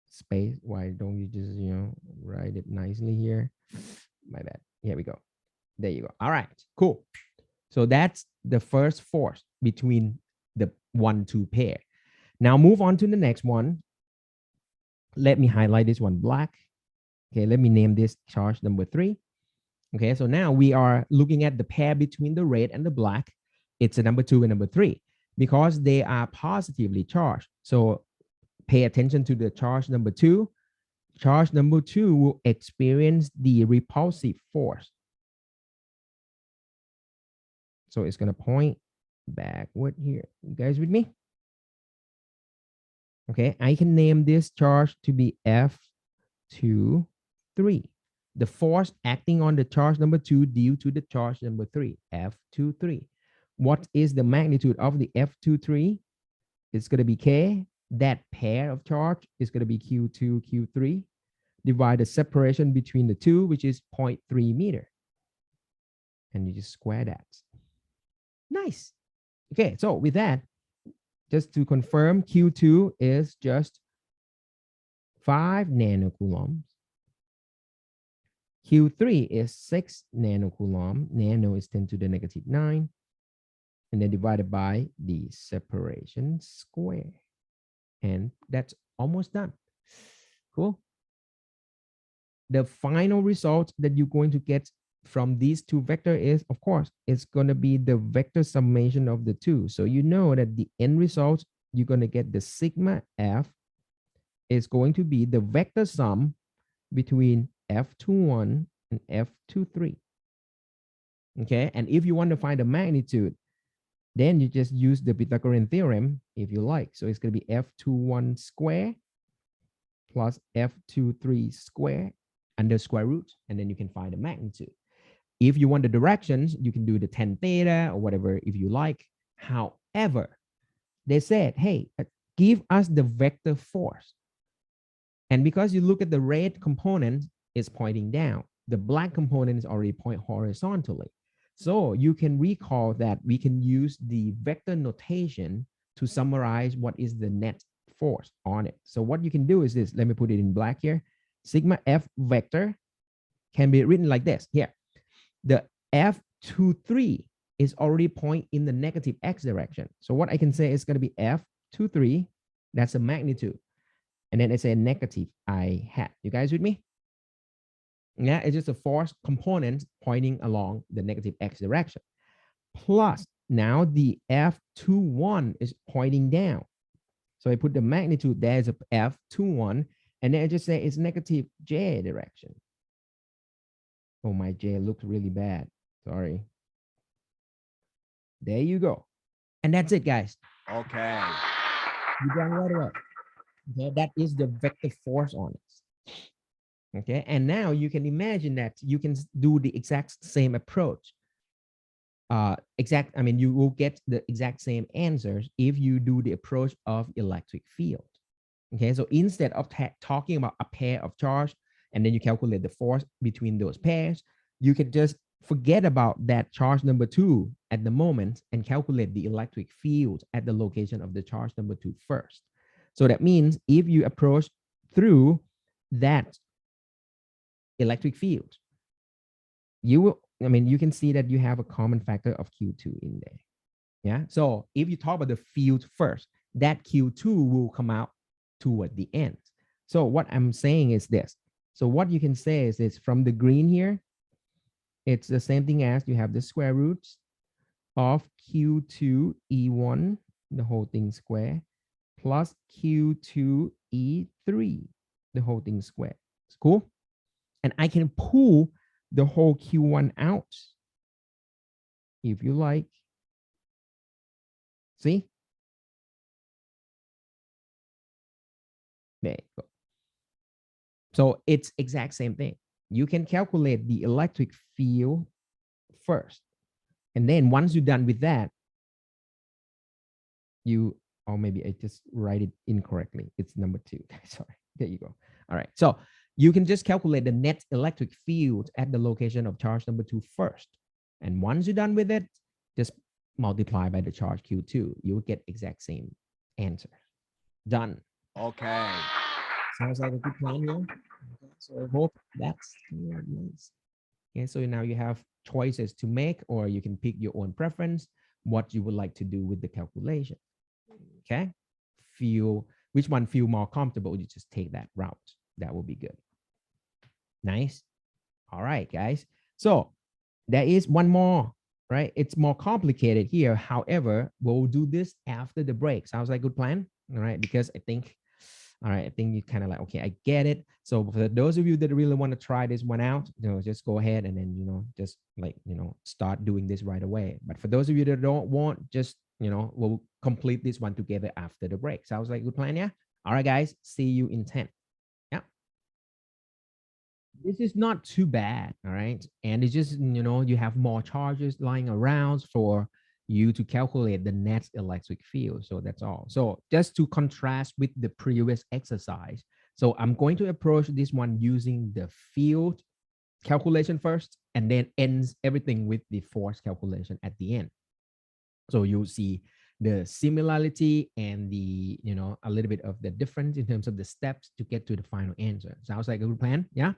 space. Why don't you just, write it nicely here? My bad. Here we go. There you go. All right, cool. So that's the first force between the 1-2 pair. Now move on to the next one. Let me highlight this one black. Okay, let me name this charge number 3. Okay, so now we are looking at the pair between the red and the black. It's a number 2 and number 3 because they are positively charged. So pay attention to the charge number 2. Charge number 2 will experience the repulsive force. So it's going to point backward here. You guys with me? Okay, I can name this charge to be F23. The force acting on the charge number 2 due to the charge number 3, F23. What is the magnitude of the F23? It's going to be K. That pair of charge is going to be Q2, Q3. Divide the separation between the two, which is 0.3 meter. And you just square that. Nice. Okay, so with that, just to confirm, Q2 is just 5 nanocoulombs. Q3 is 6 nanocoulomb. Nano is 10 to the negative 9. And then divided by the separation square. And that's almost done. Cool. The final result that you're going to get from these two vectors is, of course, it's going to be the vector summation of the two. So you know that the end result, you're going to get the sigma F is going to be the vector sum between F21 and F23. Okay, and if you want to find the magnitude, then you just use the Pythagorean theorem if you like. So it's going to be F21 square plus F23 square under square root, and then you can find the magnitude. If you want the directions, you can do the 10 theta or whatever if you like. However, they said, hey, give us the vector force. And because you look at the red component, it's pointing down. The black component is already pointing horizontally. So you can recall that we can use the vector notation to summarize what is the net force on it. So what you can do is this. Let me put it in black here. Sigma F vector can be written like this. Here, the F23 is already pointing in the negative x direction. So what I can say is going to be F23. That's a magnitude. And then it's a negative I hat. You guys with me? Yeah, it's just a force component pointing along the negative x direction. Plus, now the F21 is pointing down. So I put the magnitude there as a F21, and then I just say it's negative j direction. Oh, my j looked really bad. Sorry. There you go. And that's it, guys. Okay. You done right away. Okay, that is the vector force on it. Okay, and now you can imagine that you can do the exact same approach. You will get the exact same answers if you do the approach of electric field. Okay, so instead of talking about a pair of charge and then you calculate the force between those pairs, you can just forget about that charge number 2 at the moment and calculate the electric field at the location of the charge number 2 first. So that means if you approach through that electric field, you can see that you have a common factor of Q2 in there. Yeah. So if you talk about the field first, that Q2 will come out toward the end. So what I'm saying is this. So what you can say is this: from the green here, it's the same thing as you have the square roots of Q2 E1 the whole thing square, plus Q2E3, the whole thing square. It's cool. And I can pull the whole Q1 out if you like. See? There you go. So it's exact same thing. You can calculate the electric field first. And then once you're done with that, or maybe I just write it incorrectly. It's number 2. Sorry. There you go. All right. So you can just calculate the net electric field at the location of charge number 2 first. And once you're done with it, just multiply by the charge Q2. You will get exact same answer. Done. Okay. Sounds like a good plan here. Okay, so I hope that's nice. Okay, so now you have choices to make, or you can pick your own preference, what you would like to do with the calculation. Okay, which one feel more comfortable, you just take that route. That will be good. Nice. All right, guys. So there is one more, right? It's more complicated here. However, we'll do this after the break. Sounds like a good plan. All right, because I think you kind of like, okay, I get it. So for those of you that really want to try this one out, just go ahead and then, just like, start doing this right away. But for those of you that don't want, just, we'll complete this one together after the break. Sounds like a good plan, yeah? All right, guys, see you in 10. Yeah. This is not too bad, all right? And it's just, you have more charges lying around for you to calculate the net electric field. So that's all. So just to contrast with the previous exercise, so I'm going to approach this one using the field calculation first, and then ends everything with the force calculation at the end. So you'll see the similarity and the, a little bit of the difference in terms of the steps to get to the final answer. Sounds like a good plan? Yeah.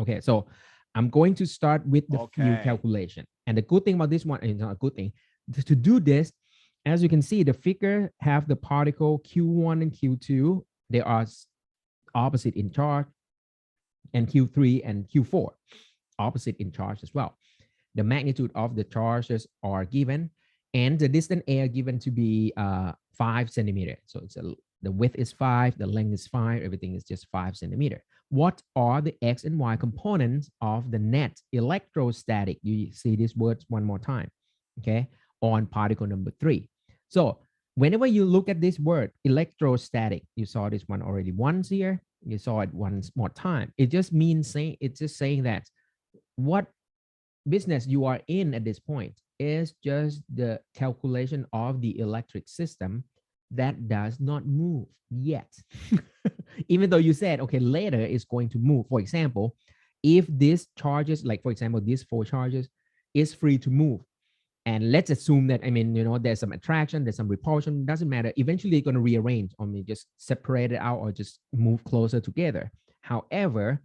Okay. So I'm going to start with the field calculation. And the good thing about this one is not a good thing. To do this, as you can see, the figure have the particle Q1 and Q2. They are opposite in charge, and Q3 and Q4 opposite in charge as well. The magnitude of the charges are given, and the distance A are given to be 5 centimeters. So the width is 5, the length is 5, everything is just 5 centimeters. What are the X and Y components of the net electrostatic? You see these words one more time, okay, on particle number 3. So whenever you look at this word electrostatic, you saw this one already once here, you saw it once more time. It just means it's just saying that what business you are in at this point is just the calculation of the electric system that does not move yet. Even though you said, okay, later it's going to move. For example, if this charges, like for example, these 4 charges is free to move. And let's assume that, there's some attraction, there's some repulsion, doesn't matter. Eventually they're going to rearrange, or just separate it out or just move closer together. However,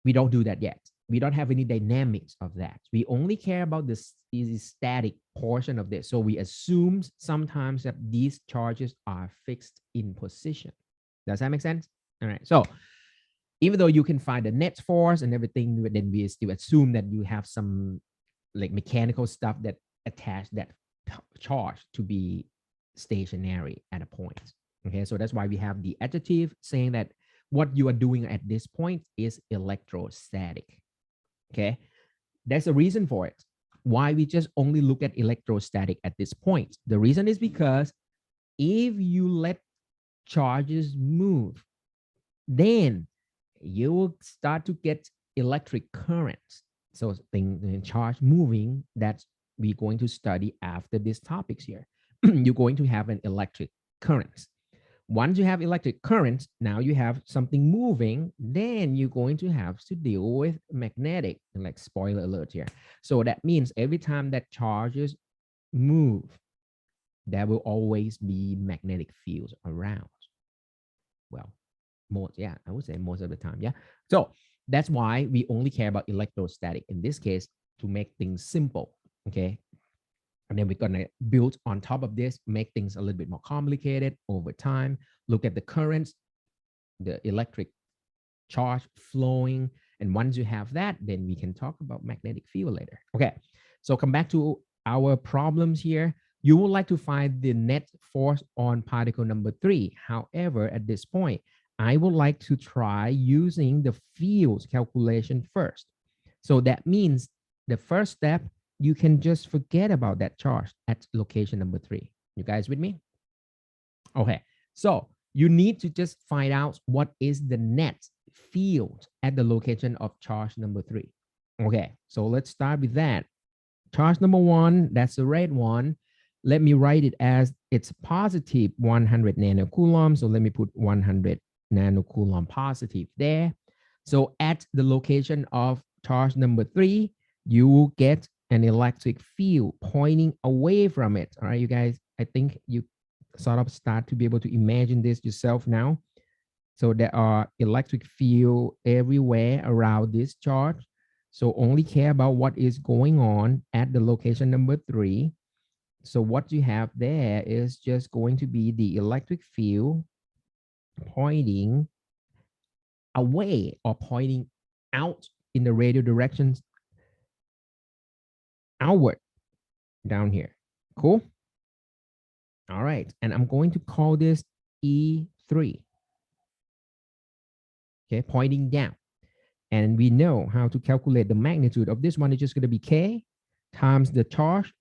we don't do that yet. We don't have any dynamics of that. We only care about the static portion of this. So we assume sometimes that these charges are fixed in position. Does that make sense? All right. So even though you can find the net force and everything, then we still assume that you have some like mechanical stuff that attach that charge to be stationary at a point. Okay. So that's why we have the adjective saying that what you are doing at this point is electrostatic. Okay, there's a reason for it. Why we just only look at electrostatic at this point. The reason is because if you let charges move, then you will start to get electric currents. So charge moving, that's we're going to study after these topics here. You're going to have an electric current. Once you have electric current, now you have something moving, then you're going to have to deal with magnetic, like spoiler alert here. So that means every time that charges move, there will always be magnetic fields around. Well, I would say most of the time, yeah. So that's why we only care about electrostatic in this case to make things simple, okay? And then we're going to build on top of this, make things a little bit more complicated over time. Look at the currents, the electric charge flowing. And once you have that, then we can talk about magnetic field later. Okay, so come back to our problems here. You would like to find the net force on particle number 3. However, at this point, I would like to try using the fields calculation first. So that means the first step, you can just forget about that charge at location number 3. You guys with me? Okay, so you need to just find out what is the net field at the location of charge number 3. Okay, so let's start with that. Charge number 1, that's the red one. Let me write it as it's positive 100 nanocoulomb. So let me put 100 nanocoulomb positive there. So at the location of charge number 3, you will get an electric field pointing away from it. All right, you guys, I think you sort of start to be able to imagine this yourself now. So there are electric field everywhere around this charge. So only care about what is going on at the location number 3. So what you have there is just going to be the electric field pointing away or pointing out in the radial directions outward down here. Cool. All right. And I'm going to call this E3. Okay, pointing down. And we know how to calculate the magnitude of this one. It's just going to be K times the charge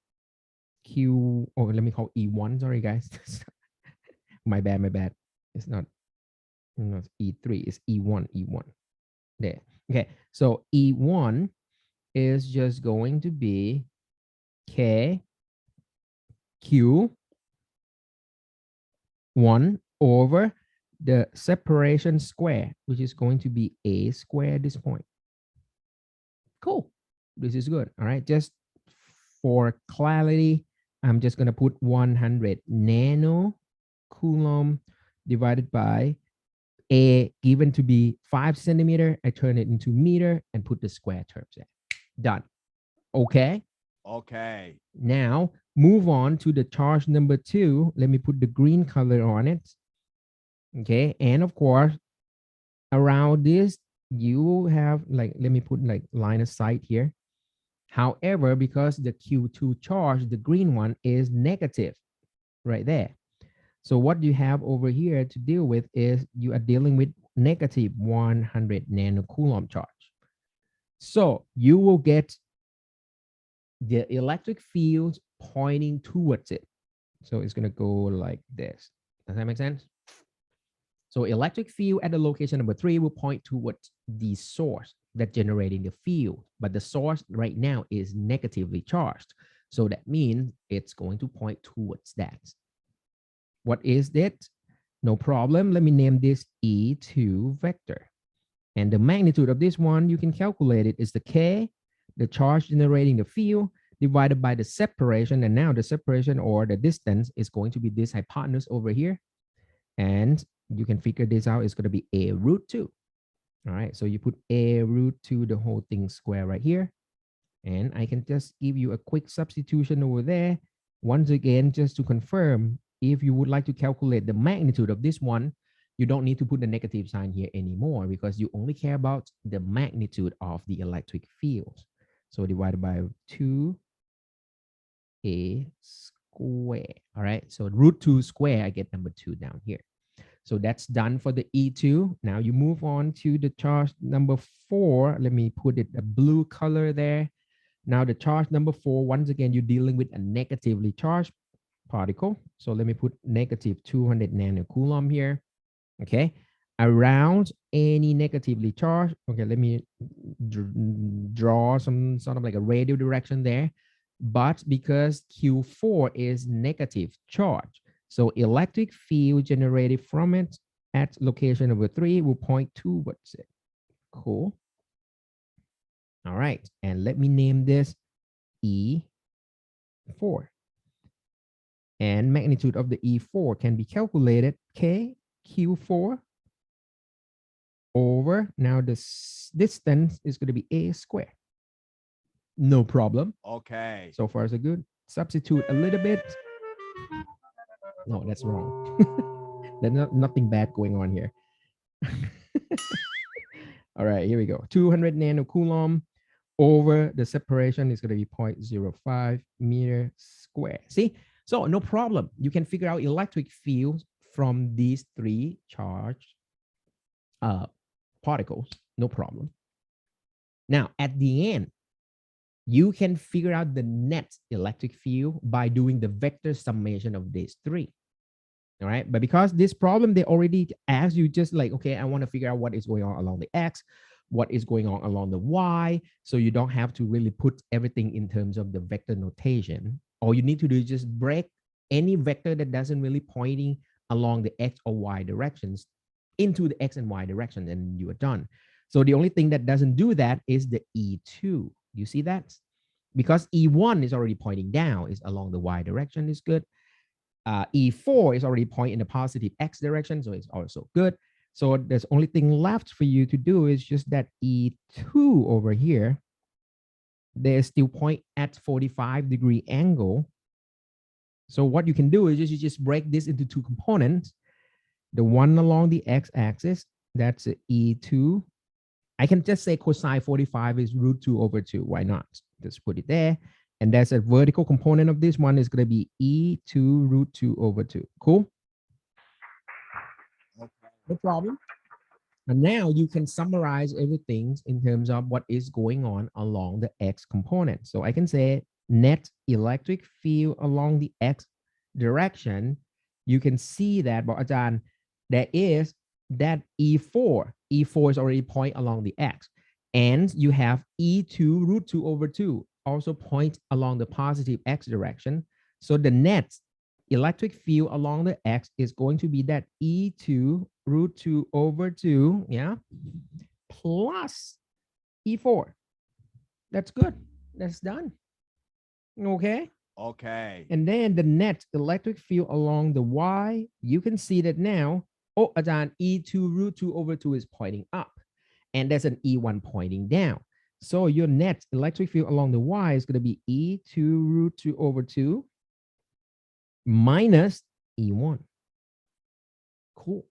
Q, or let me call E1. Sorry, guys. my bad. It's not E3, it's E1. There. Okay, so E1 is just going to be K Q1 over the separation square, which is going to be A square at this point. Cool. This is good. All right. Just for clarity, I'm just going to put 100 nanocoulomb divided by A given to be 5 centimeter. I turn it into meter and put the square terms there. Done. Okay. Okay. Now move on to the charge number 2. Let me put the green color on it. Okay. And of course, around this, you have like, let me put like line of sight here. However, because the Q2 charge, the green one is negative right there. So what you have over here to deal with is you are dealing with negative 100 nanocoulomb charge. So you will get the electric field pointing towards it. So it's going to go like this. Does that make sense? So electric field at the location number 3 will point towards the source that's generating the field, but the source right now is negatively charged. So that means it's going to point towards that. What is that? No problem. Let me name this E2 vector. And the magnitude of this one, you can calculate it, is the K, the charge generating the field, divided by the separation. And now the separation or the distance is going to be this hypotenuse over here. And you can figure this out. It's going to be A root 2. All right. So you put A root 2, the whole thing square right here. And I can just give you a quick substitution over there. Once again, just to confirm, if you would like to calculate the magnitude of this one, you don't need to put the negative sign here anymore because you only care about the magnitude of the electric field. So divided by 2A square. All right. So root 2 square, I get number 2 down here. So that's done for the E2. Now you move on to the charge number 4. Let me put it a blue color there. Now the charge number 4, once again, you're dealing with a negatively charged particle. So let me put negative 200 nanocoulomb here. Okay. Around any negatively charged. Okay, let me draw some sort of like a radial direction there. But because Q4 is negative charge, so electric field generated from it at location number 3 will point towards it. Cool. All right. And let me name this E4. And magnitude of the E4 can be calculated K Q4 over, now this distance is going to be A square. No problem. Okay. So far so good. Substitute a little bit. No, that's wrong. There's nothing bad going on here. All right, here we go. 200 nanocoulomb over the separation is going to be 0.05 meter square. See, So no problem. You can figure out electric fields from these three charged particles, no problem. Now, at the end, you can figure out the net electric field by doing the vector summation of these three. All right. But because this problem, they already ask you just like, okay, I want to figure out what is going on along the X, what is going on along the Y. So you don't have to really put everything in terms of the vector notation. All you need to do is just break any vector that doesn't really pointing along the X or Y directions into the X and Y direction, and you are done. So the only thing that doesn't do that is the E2. You see that? Because E1 is already pointing down, is along the Y direction, is good. E4 is already pointing in the positive X direction, so it's also good. So there's only thing left for you to do is just that E2 over here. There's still point at 45-degree angle. So what you can do is you just break this into two components. The one along the X-axis, that's E2. I can just say cosine 45 is root 2 over 2. Why not? Just put it there. And that's a vertical component of this one is going to be E2 root 2 over 2. Cool? No problem. And now you can summarize everything in terms of what is going on along the X component. So I can say net electric field along the X direction. You can see that, but Ajahn, there is that E4. E4 is already point along the X. And you have E2 root 2 over 2 also point along the positive X direction. So the net electric field along the X is going to be that E2 root 2 over 2, yeah, plus E4. That's good. That's done. Okay. Okay. And then the net electric field along the Y, you can see that now, oh, Ajahn, E2 root 2 over 2 is pointing up. And there's an E1 pointing down. So your net electric field along the Y is going to be E2 root 2 over 2 minus E1. Cool.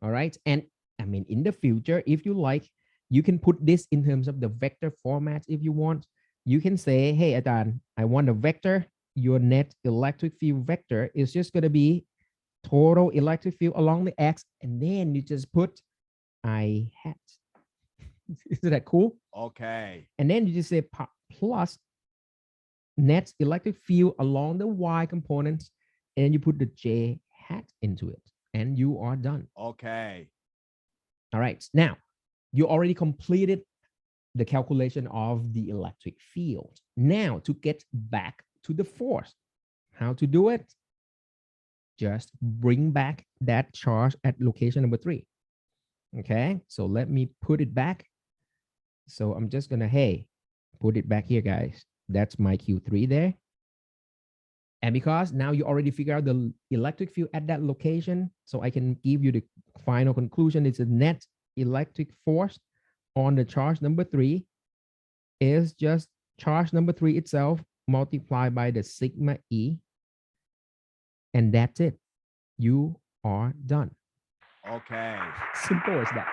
All right. And I mean, in the future, if you like, you can put this in terms of the vector format if you want. You can say, hey, Adan, I want a vector. Your net electric field vector is just going to be total electric field along the X. And then you just put I hat. Isn't that cool? Okay. And then you just say plus net electric field along the Y components, and you put the J hat into it, and you are done. Okay. All right. Now, you already completed the calculation of the electric field. Now, to get back to the force, how to do it? Just bring back that charge at location number 3. Okay, so let me put it back. So I'm just gonna, hey, put it back here, guys. That's my Q3 there. And because now you already figure out the electric field at that location, so I can give you the final conclusion. It's a net electric force on the charge number 3 is just charge number 3 itself multiplied by the sigma E. And that's it. You are done. Okay. Simple as that.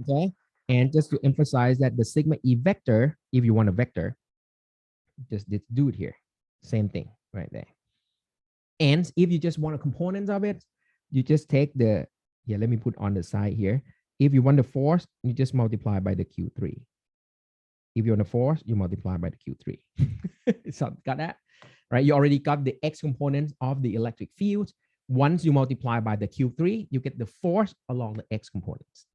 Okay. And just to emphasize that the sigma E vector, if you want a vector, just do it here. Same thing right there. And if you just want a component of it, you just take the, yeah, let me put on the side here. If you want the force, you just multiply by the Q3. If you want the force, you multiply by the Q3. So got that? Right? You already got the X component of the electric field. Once you multiply by the Q3, you get the force along the X components.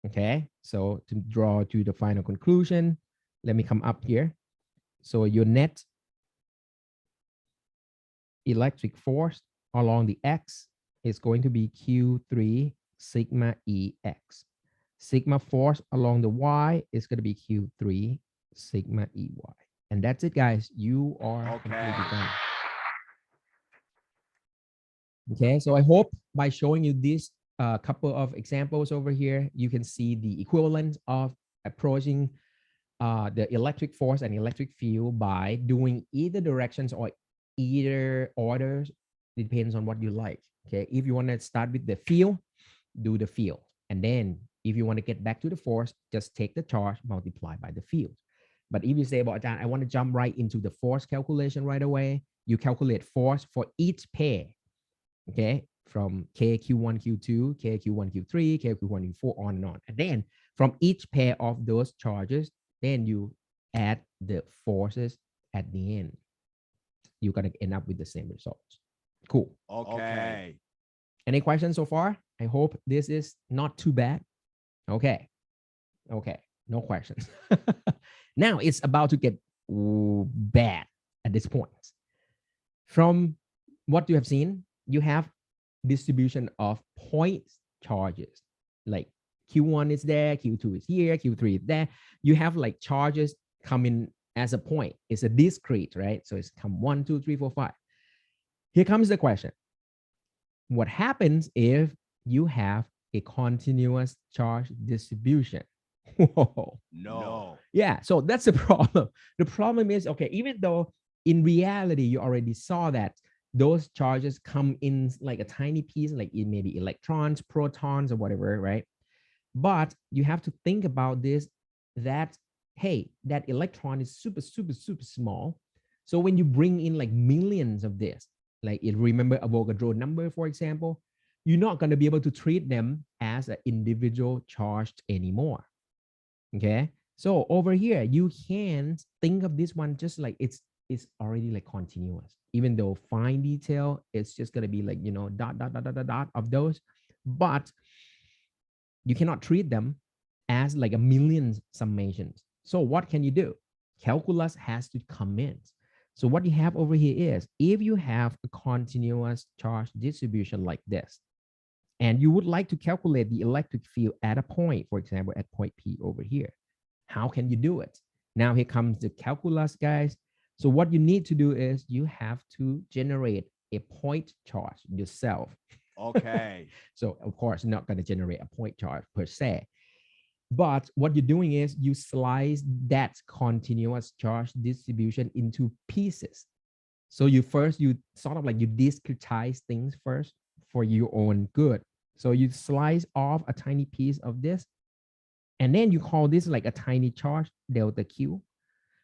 Okay, so to draw to the final conclusion, let me come up here. So your net electric force along the X is going to be Q3 sigma EX. Sigma force along the Y is going to be Q3 sigma EY. And that's it, guys. You are completely done. Okay, so I hope by showing you this couple of examples over here, you can see the equivalent of approaching the electric force and electric field by doing either directions or either orders. It depends on what you like. Okay, if you want to start with the field, do the field. And then if you want to get back to the force, just take the charge, multiply by the field. But if you say, well, I want to jump right into the force calculation right away, you calculate force for each pair, okay, from KQ1, Q2, KQ1, Q3, KQ1, Q4, on and on. And then from each pair of those charges, then you add the forces at the end. You're going to end up with the same results. Cool. Okay. Any questions so far? I hope this is not too bad. Okay. Okay. No questions. Now it's about to get bad at this point. From what you have seen, you have distribution of point charges. Like Q1 is there, Q2 is here, Q3 is there. You have like charges coming as a point. It's a discrete, right? So it's come 1, 2, 3, 4, 5. Here comes the question. What happens if you have a continuous charge distribution? Whoa. No. Yeah, so that's the problem. The problem is, okay, even though in reality, you already saw that those charges come in like a tiny piece, like it may be electrons, protons, or whatever, right? But you have to think about this, that, hey, that electron is super, super, super small. So when you bring in like millions of this, like remember Avogadro number, for example, you're not going to be able to treat them as an individual charged anymore. Okay. So over here, you can think of this one just like it's already like continuous, even though fine detail, it's just going to be like, you know, dot, dot, dot, dot, dot, dot of those, but you cannot treat them as like a million summations. So what can you do? Calculus has to come in. So what you have over here is, if you have a continuous charge distribution like this, and you would like to calculate the electric field at a point, for example, at point P over here, how can you do it? Now here comes the calculus, guys. So what you need to do is you have to generate a point charge yourself. Okay. So of course, you're not going to generate a point charge per se. But what you're doing is you slice that continuous charge distribution into pieces. So you sort of like you discretize things first for your own good. So you slice off a tiny piece of this, and then you call this like a tiny charge, delta Q.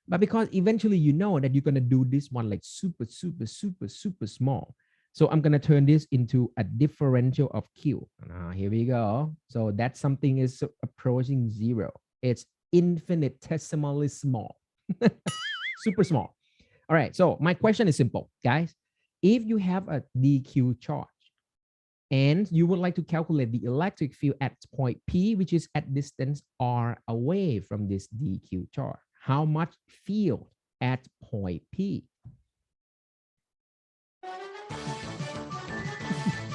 But because eventually you know that you're going to do this one like super, super, super, super small. So I'm going to turn this into a differential of Q. Here we go. So that something is approaching zero. It's infinitesimally small, super small. All right. So my question is simple, guys. If you have a dq charge and you would like to calculate the electric field at point P, which is at distance r away from this dq charge, how much field at point P?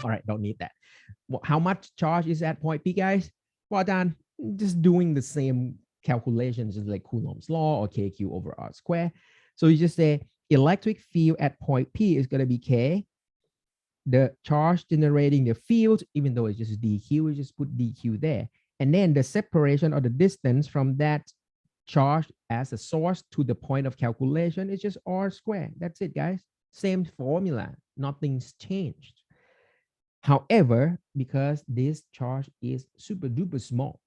All right, don't need that. Well, how much charge is at point P, guys? Well done. Just doing the same calculations as like Coulomb's law or KQ over R square. So you just say electric field at point P is going to be K. The charge generating the field, even though it's just dq, we just put dq there. And then the separation or the distance from that charge as a source to the point of calculation is just R squared. That's it, guys. Same formula. Nothing's changed. However, because this charge is super duper small,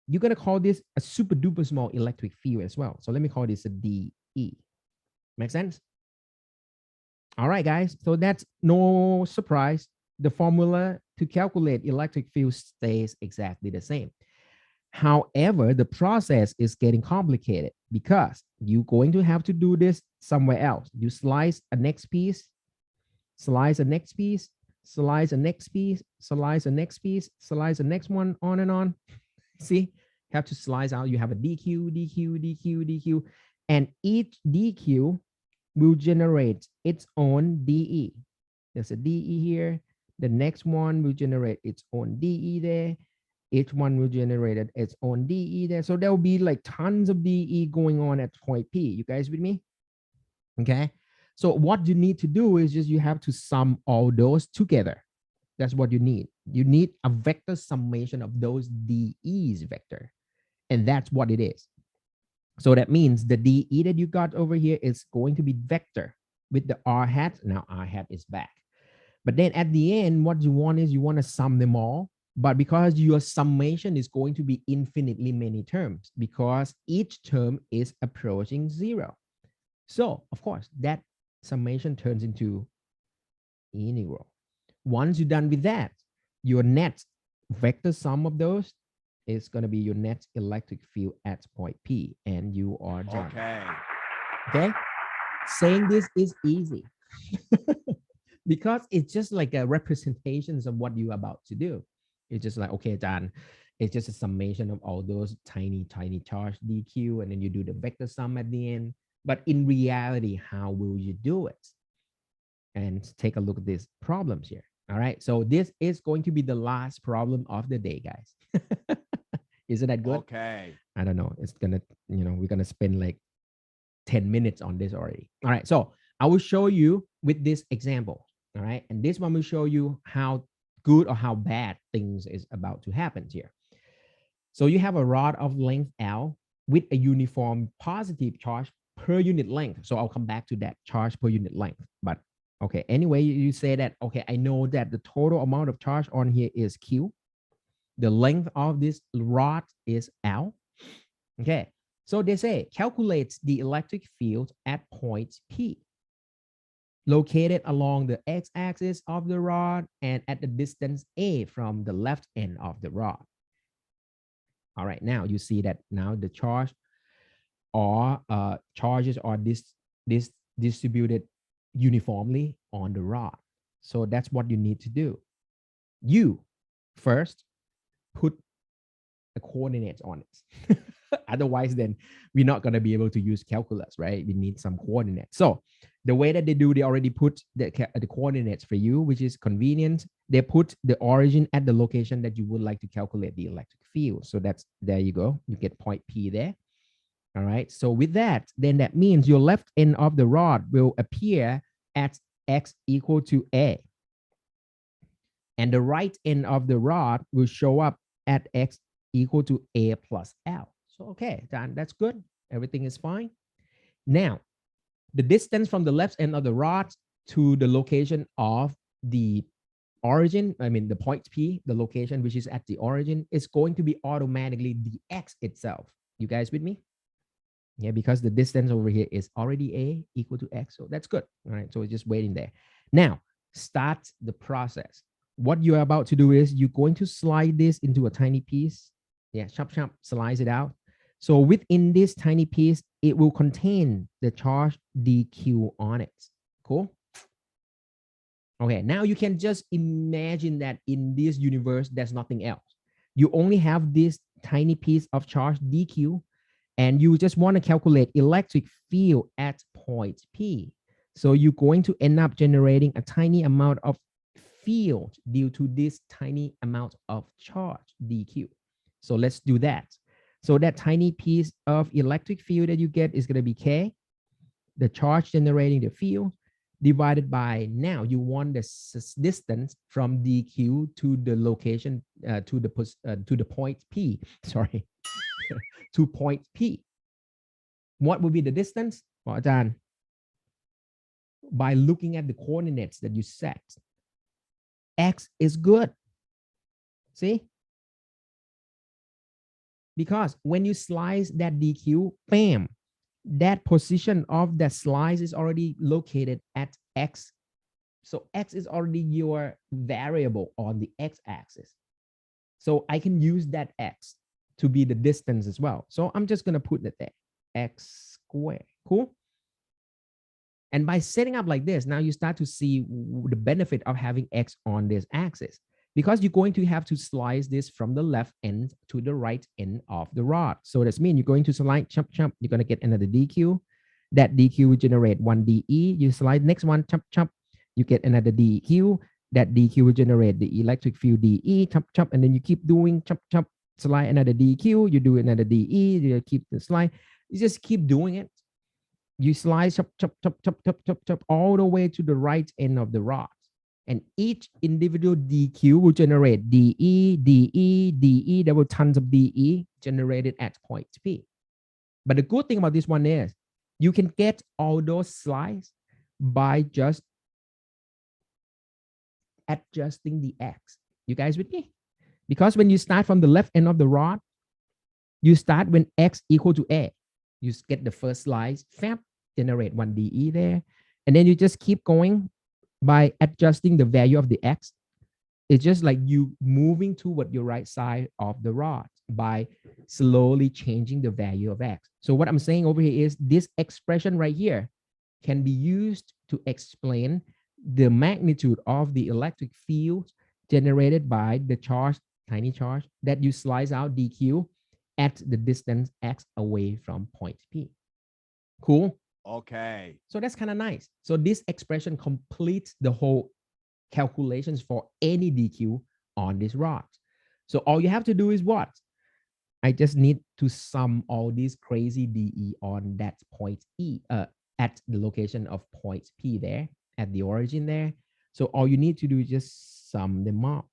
you're going to call this a super duper small electric field as well. So let me call this a DE. Make sense? All right, guys. So that's no surprise. The formula to calculate electric field stays exactly the same. However, the process is getting complicated because you're going to have to do this somewhere else. You slice a next piece, slice a next piece, slice a next piece, slice a next piece, slice the next one, on and on. See, you have to slice out. You have a DQ, DQ, DQ, DQ, and each DQ will generate its own DE. There's a DE here. The next one will generate its own DE there. Each one will generate its own DE there. So there will be like tons of DE going on at point P. You guys with me? Okay. So what you need to do is just you have to sum all those together. That's what you need. You need a vector summation of those DE's vector. And that's what it is. So that means the DE that you got over here is going to be vector with the R hat. Now R hat is back. But then at the end, what you want is you want to sum them all. But because your summation is going to be infinitely many terms, because each term is approaching zero. So of course, that summation turns into integral. Once you're done with that, your net vector sum of those is going to be your net electric field at point P, and you are done. Okay. Saying this is easy because it's just like a representations of what you're about to do. It's just like, okay, done. It's just a summation of all those tiny charge dq, and then you do the vector sum at the end. But in reality, how will you do it? And take a look at these problems here. All right, so this is going to be the last problem of the day, guys. Isn't that good? Okay. I don't know. It's gonna, we're gonna spend like 10 minutes on this already. All right, so I will show you with this example. All right, and this one will show you how good or how bad things is about to happen here. So you have a rod of length L with a uniform positive charge per unit length. So I'll come back to that charge per unit length. But okay, anyway, you say that, okay, I know that the total amount of charge on here is Q. The length of this rod is L. Okay, so they say calculate the electric field at point P, located along the x-axis of the rod and at the distance A from the left end of the rod. All right, now you see that now the charge or charges are distributed uniformly on the rod. So that's what you need to do. You first put the coordinates on it. Otherwise, then we're not going to be able to use calculus, right? We need some coordinates. So the way that they already put the coordinates for you, which is convenient. They put the origin at the location that you would like to calculate the electric field. So that's, there you go. You get point P there. All right. So with that, then that means your left end of the rod will appear at x equal to A. And the right end of the rod will show up at x equal to A plus L. So, okay, Dan, that's good. Everything is fine. Now, the distance from the left end of the rod to the location of the origin, I mean, the point P, the location which is at the origin, is going to be automatically the x itself. You guys with me? Yeah, because the distance over here is already A equal to x. So that's good. All right, so we're just waiting there. Now, start the process. What you're about to do is you're going to slide this into a tiny piece. Yeah, chop, slice it out. So within this tiny piece, it will contain the charge dq on it. Cool. Okay, now you can just imagine that in this universe, there's nothing else. You only have this tiny piece of charge dq, and you just want to calculate electric field at point P. So you're going to end up generating a tiny amount of field due to this tiny amount of charge dq. So let's do that. So that tiny piece of electric field that you get is going to be K, the charge generating the field, divided by, now you want the distance from dq to the location, to the point P, sorry, to point P. What would be the distance? Well, Ajahn, by looking at the coordinates that you set, X is good. See? Because when you slice that dq, bam, that position of that slice is already located at X. So X is already your variable on the X-axis. So I can use that X to be the distance as well. So I'm just going to put that there, X squared. Cool. And by setting up like this, now you start to see the benefit of having X on this axis, because you're going to have to slice this from the left end to the right end of the rod. So that's mean you're going to slide, chop, you're going to get another dq. That dq will generate one de. You slide next one, chop, you get another dq. That dq will generate the electric field de, chop, and then you keep doing chop, slide another dq, you do another de, you keep the slide. You just keep doing it. You slice chop all the way to the right end of the rod. And each individual dq will generate de. There were tons of de generated at point P. But the good thing about this one is you can get all those slices by just adjusting the X. You guys with me? Because when you start from the left end of the rod, you start when X equal to A. You get the first slice, generate one de there. And then you just keep going by adjusting the value of the x. It's just like you moving toward your right side of the rod by slowly changing the value of x. So what I'm saying over here is this expression right here can be used to explain the magnitude of the electric field generated by the charge, tiny charge, that you slice out dq at the distance x away from point P. Cool? Okay. So that's kind of nice. So this expression completes the whole calculations for any dq on this rod. So all you have to do is what? I just need to sum all these crazy dE on that point E, at the location of point P there, at the origin there. So all you need to do is just sum them up.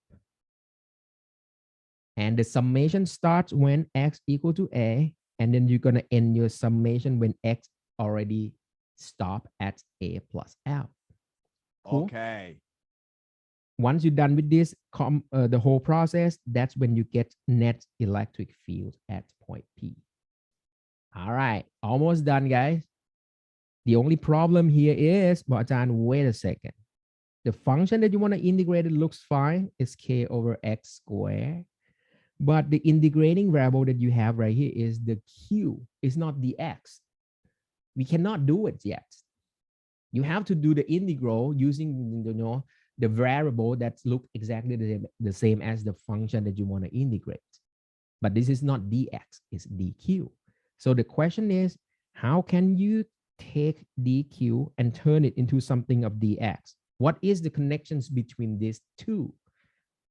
And the summation starts when x equal to a, and then you're going to end your summation when x already stop at a plus L. Cool? Okay. Once you're done with this, the whole process, that's when you get net electric field at point P. All right, almost done, guys. The only problem here is, but wait a second. The function that you want to integrate, it looks fine. It's k over x squared. But the integrating variable that you have right here is the q. It's not the x. We cannot do it yet. You have to do the integral using, the variable that look exactly the same as the function that you want to integrate. But this is not dx, it's dq. So the question is, how can you take dq and turn it into something of dx? What is the connections between these two?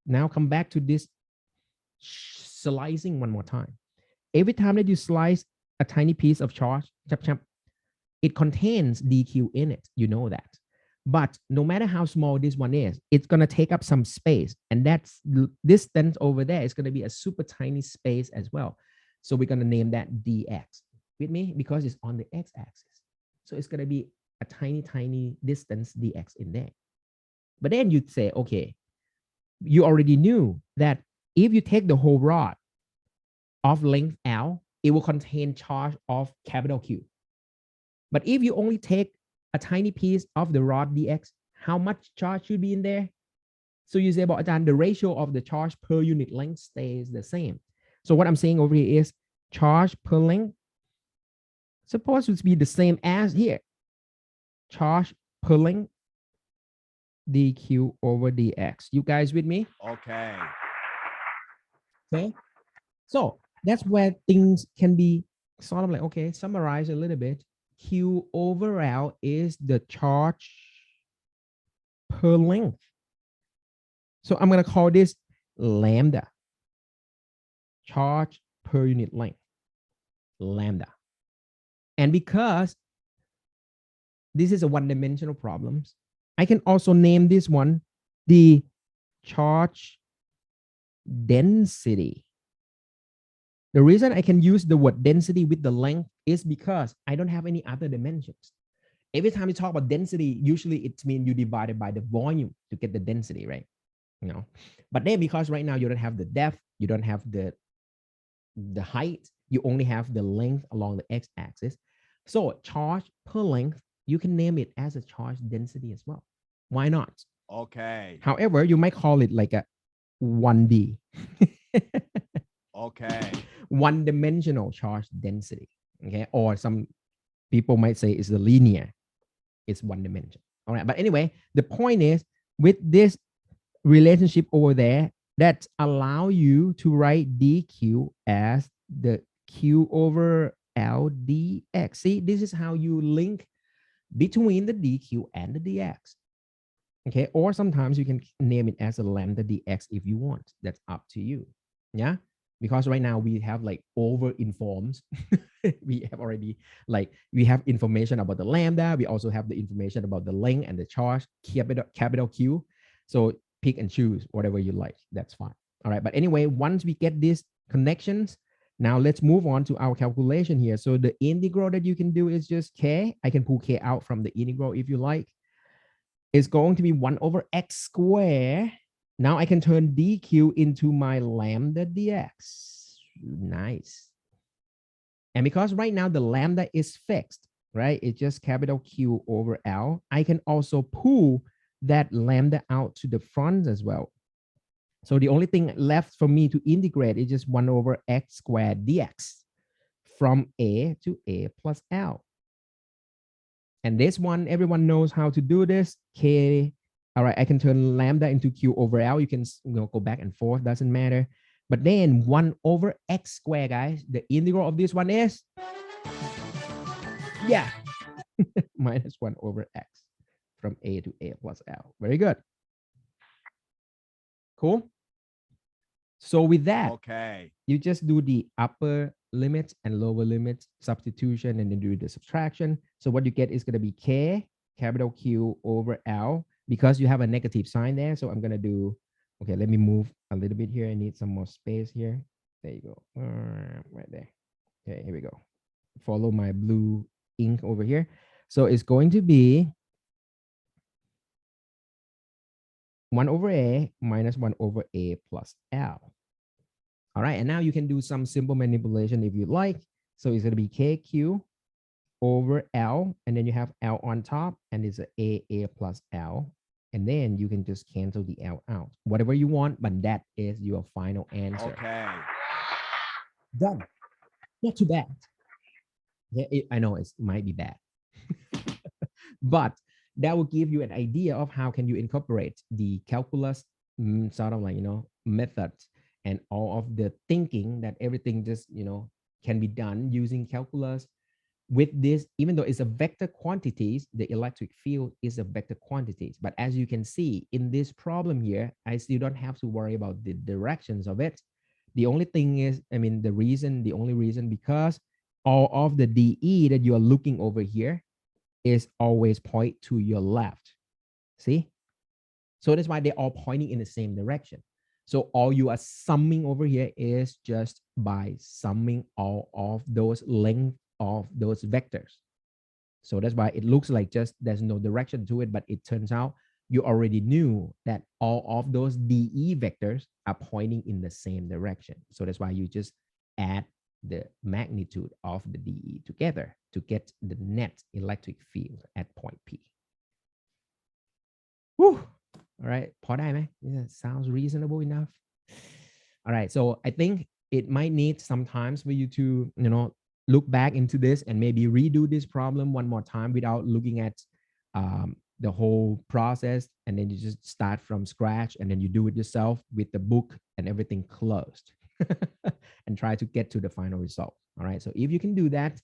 Now come back to this slicing one more time. Every time that you slice a tiny piece of charge, it contains dq in it, you know that. But no matter how small this one is, it's going to take up some space. And that's the distance over there is going to be a super tiny space as well. So we're going to name that dx. With me? Because it's on the x-axis. So it's going to be a tiny, tiny distance dx in there. But then you'd say, okay, you already knew that if you take the whole rod of length L, it will contain charge of capital Q. But if you only take a tiny piece of the rod dx, how much charge should be in there? So you say, about the ratio of the charge per unit length stays the same. So what I'm saying over here is charge per length supposed to be the same as here. Charge per length dq over dx. You guys with me? Okay. Okay. So that's where things can be sort of like, okay, summarize a little bit. Q over L is the charge per length. So I'm going to call this lambda, charge per unit length, lambda. And because this is a one-dimensional problem, I can also name this one the charge density. The reason I can use the word density with the length is because I don't have any other dimensions. Every time you talk about density, usually it means you divide it by the volume to get the density, right? But then because right now you don't have the depth, you don't have the height, you only have the length along the x-axis. So charge per length, you can name it as a charge density as well. Why not? Okay. However, you might call it like a 1D. Okay. One-dimensional charge density, okay? Or some people might say it's the linear. It's one dimension. All right, but anyway, the point is with this relationship over there that allow you to write dq as the q over L dx. See, this is how you link between the dq and the dx. Okay, or sometimes you can name it as a lambda dx if you want. That's up to you. Yeah, because right now we have like over informs. We have already we have information about the lambda. We also have the information about the length and the charge, capital Q. So pick and choose whatever you like. That's fine. All right. But anyway, once we get these connections, now let's move on to our calculation here. So the integral that you can do is just k. I can pull k out from the integral if you like. It's going to be 1 over x squared. Now I can turn dq into my lambda dx. Nice. And because right now the lambda is fixed, right? It's just capital Q over L. I can also pull that lambda out to the front as well. So the only thing left for me to integrate is just 1 over x squared dx from A to A plus L. And this one, everyone knows how to do this. K, all right, I can turn lambda into Q over L. You can go back and forth, doesn't matter. But then 1 over x squared, guys, the integral of this one is, yeah, minus 1 over x from A to A plus L. Very good. Cool. So with that, Okay. you just do the upper limit and lower limit substitution and then do the subtraction. So what you get is going to be K capital Q over L because you have a negative sign there. So I'm going to do, okay, let me move a little bit here. I need some more space here. There you go. Right there. Okay, here we go. Follow my blue ink over here. So it's going to be 1 over A minus 1 over A plus L. All right, and now you can do some simple manipulation if you like. So it's going to be KQ over L, and then you have L on top, and it's A plus L. And then you can just cancel the L out. Whatever you want, but that is your final answer. Okay. Done. Not too bad. Yeah, I know it might be bad. But that will give you an idea of how can you incorporate the calculus sort of like, method and all of the thinking that everything just, can be done using calculus with this, even though it's a vector quantities, the electric field is a vector quantities. But as you can see in this problem here, I still don't have to worry about the directions of it. The only thing is, the only reason because all of the DE that you are looking over here is always point to your left. See? So that's why they're all pointing in the same direction. So all you are summing over here is just by summing all of those length of those vectors. So that's why it looks like just there's no direction to it, but it turns out you already knew that all of those DE vectors are pointing in the same direction. So that's why you just add the magnitude of the DE together to get the net electric field at point P. Whew. All right,พอได้ไหม? Yeah, sounds reasonable enough. All right, so I think it might need some time for you to, look back into this and maybe redo this problem one more time without looking at the whole process. And then you just start from scratch and then you do it yourself with the book and everything closed and try to get to the final result. All right, so if you can do that,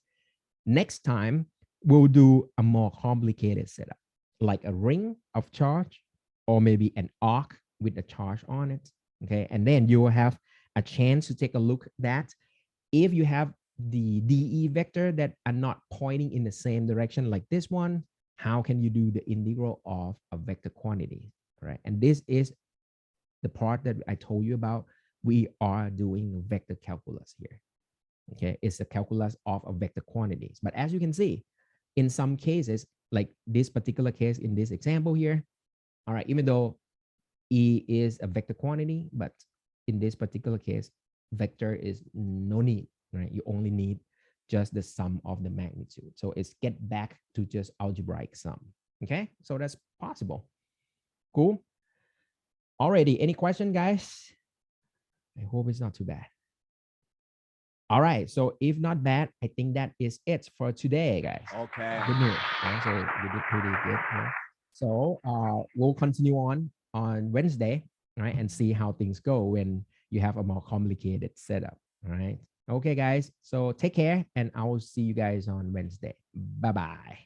next time we'll do a more complicated setup, like a ring of charge or maybe an arc with a charge on it. Okay, and then you will have a chance to take a look at that. If you have the DE vector that are not pointing in the same direction like this one, how can you do the integral of a vector quantity, right? And this is the part that I told you about. We are doing vector calculus here. Okay, it's the calculus of a vector quantities. But as you can see, in some cases, like this particular case in this example here, all right, even though E is a vector quantity, but in this particular case, vector is no need, right? You only need just the sum of the magnitude. So it's get back to just algebraic sum. Okay, so that's possible. Cool. Alrighty, any question, guys? I hope it's not too bad. All right, so if not bad, I think that is it for today, guys. Okay. Good news. Yeah, so we did pretty good. Yeah. So we'll continue on Wednesday, right, and see how things go when you have a more complicated setup. All right. Okay, guys. So take care, and I will see you guys on Wednesday. Bye-bye.